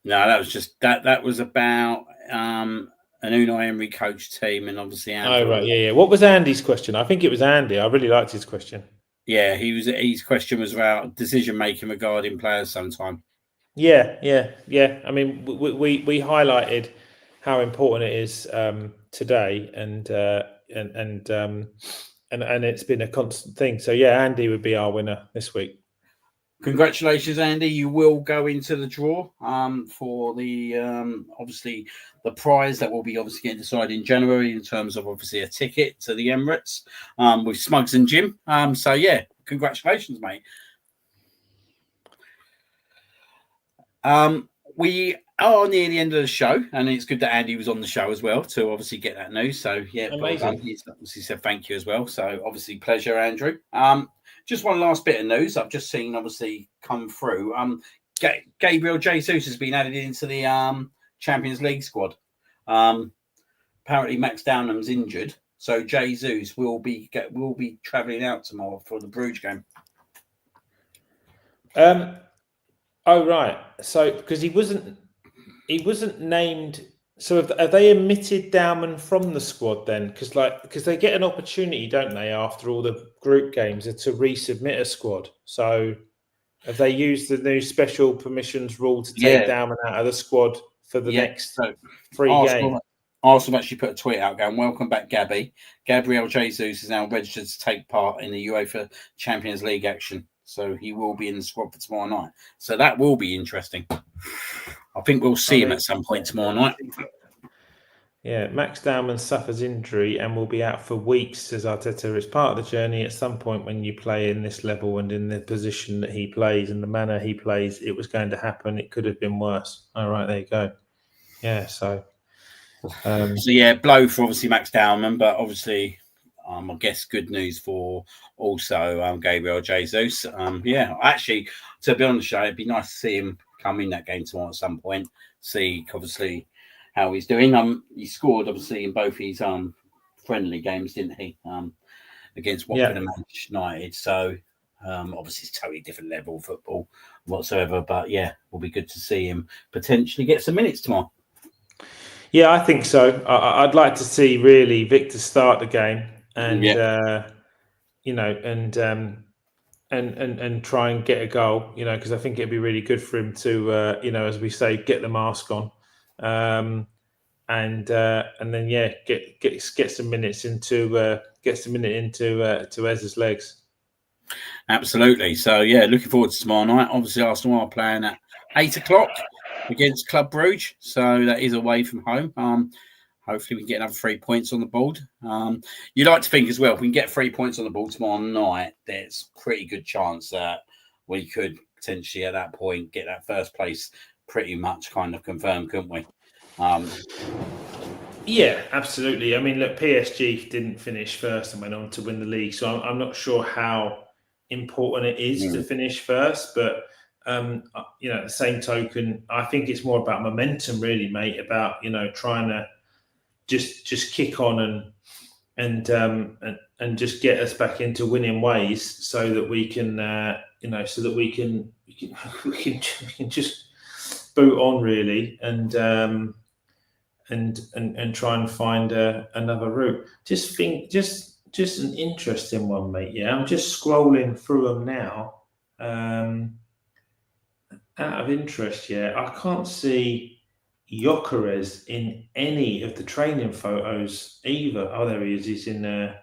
No, that was just that was about an Unai Emery coach team, and obviously Andy. Oh right, yeah. What was Andy's question? I think it was Andy. I really liked his question. Yeah, his question was about decision making regarding players sometime. Yeah. I mean, we highlighted how important it is today, and it's been a constant thing. So yeah, Andy would be our winner this week. Congratulations, Andy. You will go into the draw for the obviously the prize that will be obviously getting decided in January in terms of obviously a ticket to the Emirates with Smuggsy Jim. So yeah, congratulations, mate. We are near the end of the show, and it's good that Andy was on the show as well to obviously get that news. So yeah, amazing. He's obviously said thank you as well. So obviously pleasure, Andrew. Just one last bit of news I've just seen obviously come through. Gabriel Jesus has been added into the Champions League squad. Apparently Max Downham's injured, so Jesus will be travelling out tomorrow for the Brugge game. Oh right. So because he wasn't named. So have they omitted Dowman from the squad then? Because they get an opportunity, don't they, after all the group games, to resubmit a squad. So have they used the new special permissions rule to take Dowman out of the squad for the next 3 games? Arsenal actually put a tweet out going, "Welcome back, Gabby. Gabriel Jesus is now registered to take part in the UEFA Champions League action. So he will be in the squad for tomorrow night. So that will be interesting. I think we'll see him at some point tomorrow night." Yeah, Max Dowman suffers injury and will be out for weeks, says Arteta. It's part of the journey. At some point when you play in this level and in the position that he plays and the manner he plays, it was going to happen. It could have been worse. All right, there you go. Yeah, so... blow for obviously Max Dowman, but obviously... I guess good news for also Gabriel Jesus. Actually, to be honest, it'd be nice to see him come in that game tomorrow at some point. See, obviously, how he's doing. He scored obviously in both his friendly games, didn't he? Against Watford and Manchester United. So obviously, it's a totally different level of football whatsoever. But yeah, it'll be good to see him potentially get some minutes tomorrow. Yeah, I think so. I'd like to see really Victor start the game. And and try and get a goal, because I think it'd be really good for him to, as we say, get the mask on, and then get some minutes into Ez's legs. Absolutely. So yeah, looking forward to tomorrow night. Obviously, Arsenal are playing at 8:00 against Club Brugge, so that is away from home. Hopefully, we can get another 3 points on the board. You'd like to think as well, if we can get 3 points on the board tomorrow night, there's a pretty good chance that we could potentially at that point get that first place pretty much kind of confirmed, couldn't we? Yeah, absolutely. I mean, look, PSG didn't finish first and went on to win the league, so I'm not sure how important it is to finish first, but at the same token, I think it's more about momentum, really, mate. About trying to just kick on and just get us back into winning ways, so that we can we can just boot on, really, and try and find another route. Just an interesting one, mate. Yeah, I'm just scrolling through them now. Out of interest, I can't see Gyökeres in any of the training photos either. Oh, there he is. He's in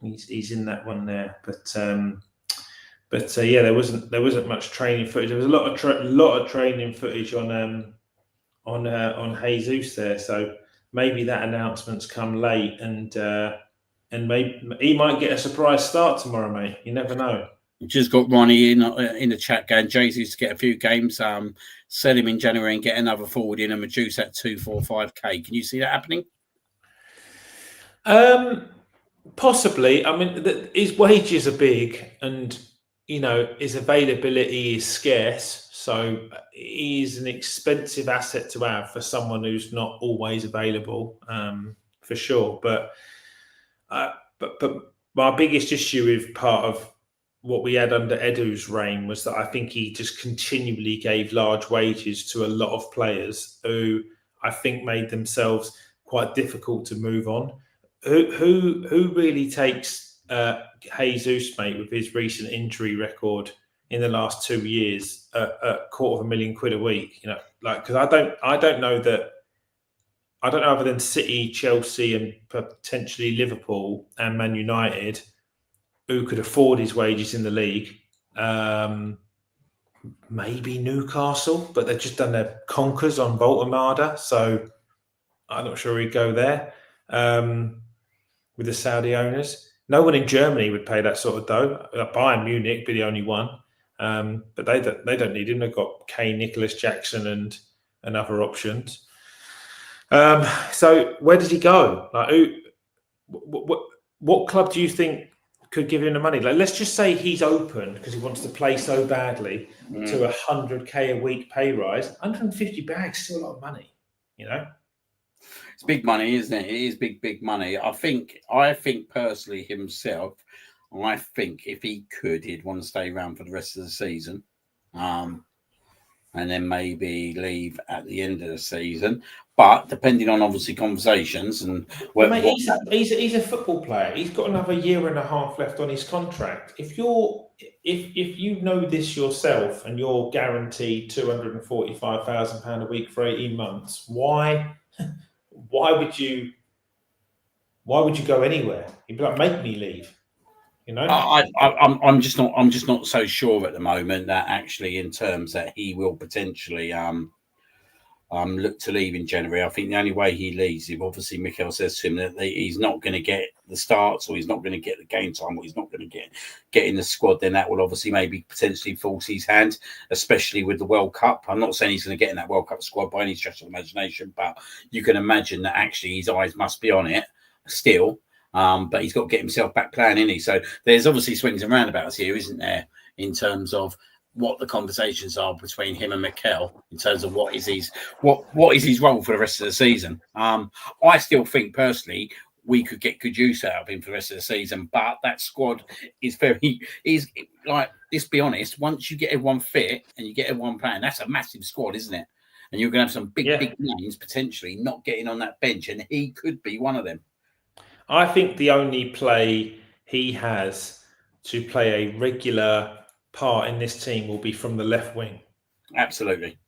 he's in that one there. But there wasn't much training footage. There was a lot of training footage on Jesus there. So maybe that announcement's come late, and maybe he might get a surprise start tomorrow, mate. You never know. Just got Ronnie in the chat going, Jesus to get a few games, sell him in January and get another forward in and reduce that 245k. Can you see that happening? Possibly. I mean, his wages are big, and his availability is scarce. So he's an expensive asset to have for someone who's not always available, for sure. But my biggest issue with part of what we had under Edu's reign was that I think he just continually gave large wages to a lot of players who I think made themselves quite difficult to move on. Who really takes Jesus, mate, with his recent injury record in the last 2 years, a £250,000 a week? Because I don't know other than City, Chelsea, and potentially Liverpool and Man United, who could afford his wages in the league. maybe Newcastle, but they've just done their conkers on Volta, so I'm not sure he'd go there with the Saudi owners. No one in Germany would pay that sort of dough. Bayern Munich be the only one, but they don't need him. They've got Kane, Nicholas Jackson, and other options. So where does he go? Like, what club do you think could give him the money? Like, let's just say he's open because he wants to play so badly to 100k a week pay rise. 150 bags, still a lot of money, you know. It's big money, isn't it? It is big money. I think personally himself, I think if he could, he'd want to stay around for the rest of the season. And then maybe leave at the end of the season. But depending on obviously conversations and he's a football player. He's got another year and a half left on his contract. If you know this yourself and you're guaranteed £245,000 a week for 18 months, why would you go anywhere? You'd be like, make me leave. You know, I'm just not so sure at the moment that actually in terms that he will potentially look to leave in January. I think the only way he leaves, if obviously Mikel says to him that he's not going to get the starts or he's not going to get the game time or he's not going to get in the squad, then that will obviously maybe potentially force his hand, especially with the World Cup. I'm not saying he's going to get in that World Cup squad by any stretch of imagination, but you can imagine that actually his eyes must be on it still. But he's got to get himself back playing, isn't he? So there's obviously swings and roundabouts here, isn't there, in terms of what the conversations are between him and Mikel in terms of what is his role for the rest of the season. I still think personally we could get good use out of him for the rest of the season, but that squad is like, let's be honest, once you get everyone fit and you get everyone playing, that's a massive squad, isn't it? And you're going to have some big names potentially not getting on that bench, and he could be one of them. I think the only play he has to play a regular part in this team will be from the left wing. Absolutely.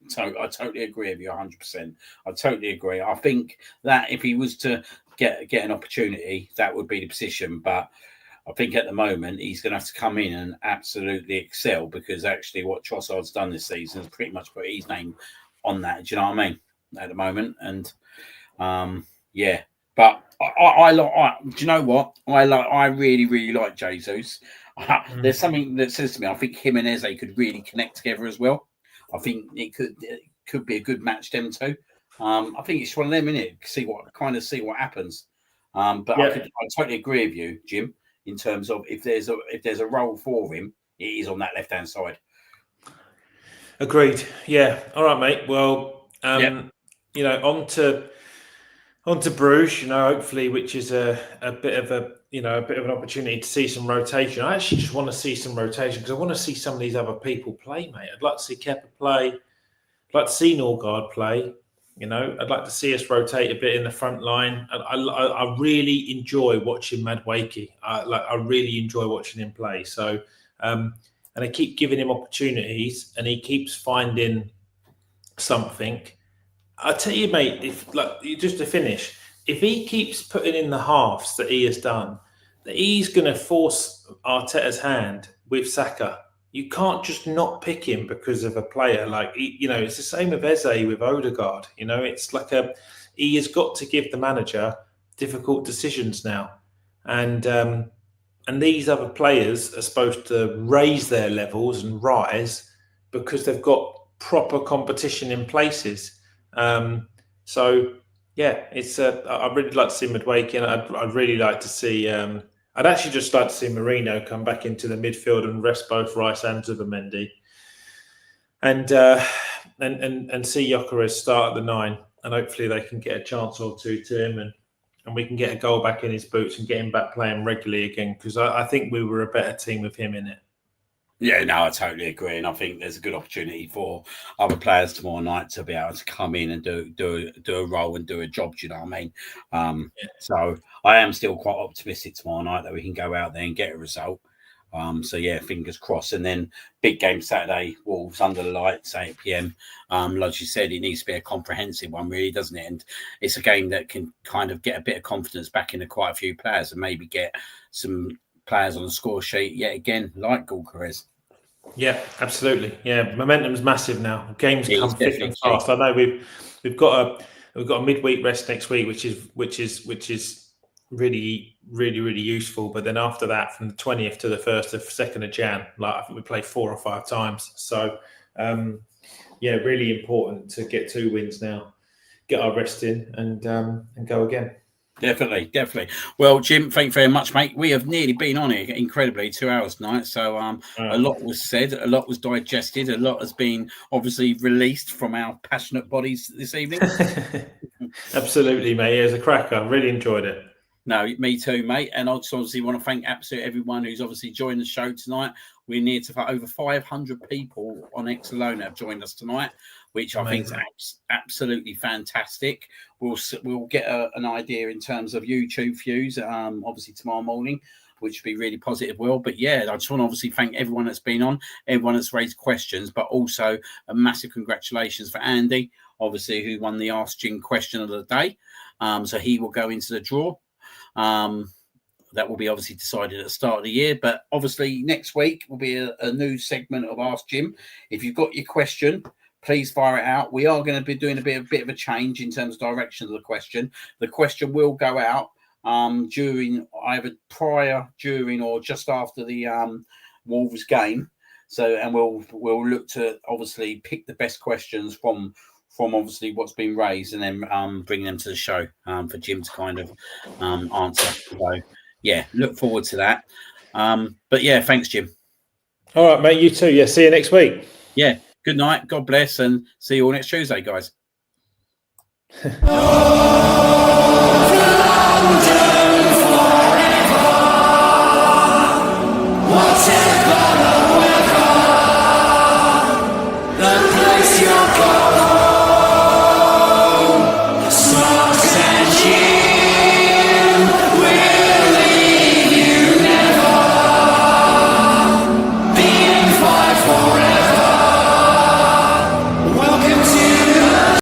So I totally agree with you 100%. I totally agree. I think that if he was to get an opportunity, that would be the position. But I think at the moment he's going to have to come in and absolutely excel, because actually what Trossard's done this season has pretty much put his name on that. Do you know what I mean? At the moment, and yeah. But I do you know what? I really like Jesus. There's something that says to me, I think him and Eze could really connect together as well. I think it could be a good match, them two. I think it's one of them, innit? See what happens. But I totally agree with you, Jim, in terms of if there's a role for him, it is on that left hand side. Agreed. Yeah. All right, mate. Well, you know, on to Bruges, you know, hopefully, which is a bit of an opportunity to see some rotation. I actually just want to see some rotation because I want to see some of these other people play, mate. I'd like to see Kepa play. I'd like to see Norgard play. You know, I'd like to see us rotate a bit in the front line. I really enjoy watching Madueke. I really enjoy watching him play. So, and I keep giving him opportunities, and he keeps finding something. I tell you, mate, just to finish, if he keeps putting in the halves that he has done, he's going to force Arteta's hand with Saka. You can't just not pick him because of a player. Like, it's the same with Eze, with Odegaard. You know, it's like he has got to give the manager difficult decisions now. And these other players are supposed to raise their levels and rise because they've got proper competition in places. So yeah, it's I'd really like to see Madueke, and I'd really like to see I'd actually just like to see Marino come back into the midfield and rest both Rice and Zubimendi, and see Gyökeres start at the 9, and hopefully they can get a chance or two to him, and we can get a goal back in his boots and get him back playing regularly again, because I think we were a better team with him in it. Yeah, no, I totally agree, and I think there's a good opportunity for other players tomorrow night to be able to come in and do a role and do a job. Do you know what I mean? So I am still quite optimistic tomorrow night that we can go out there and get a result. So yeah, fingers crossed. And then big game Saturday, Wolves under the lights, 8 p.m. Like you said, it needs to be a comprehensive one, really, doesn't it? And it's a game that can kind of get a bit of confidence back into quite a few players and maybe get some players on the score sheet yet again, like Gyökeres. Yeah, absolutely. Yeah, momentum's massive now. Games It come is thick definitely and key. fast. I know we've got a midweek rest next week, which is really useful. But then after that, from the 20th to the 2nd of Jan, like I think we play 4 or 5 times. So yeah, really important to get 2 wins now, get our rest in, and go again. Definitely. Well, Jim, thank you very much, mate. We have nearly been on here, incredibly, 2 hours tonight. So a lot was said, a lot was digested, a lot has been obviously released from our passionate bodies this evening. Absolutely, mate. It was a cracker. I really enjoyed it. No, me too, mate. And I also obviously want to thank absolutely everyone who's obviously joined the show tonight. We're near to over 500 people on X alone have joined us tonight, which I think is absolutely fantastic. We'll get an idea in terms of YouTube views, obviously tomorrow morning, which would be really positive. But yeah, I just want to obviously thank everyone that's been on, everyone that's raised questions, but also a massive congratulations for Andy, obviously, who won the Ask Jim question of the day. So he will go into the draw. That will be obviously decided at the start of the year, but obviously next week will be a new segment of Ask Jim. If you've got your question, please fire it out. We are going to be doing a bit of a change in terms of direction of the question. The question will go out during either prior, during, or just after the Wolves game. So, and we'll look to obviously pick the best questions from obviously what's been raised, and then bring them to the show for Jim to kind of answer. So yeah, look forward to that. But yeah, thanks, Jim. All right, mate. You too. Yeah, see you next week. Yeah, good night. God bless, and see you all next Tuesday, guys.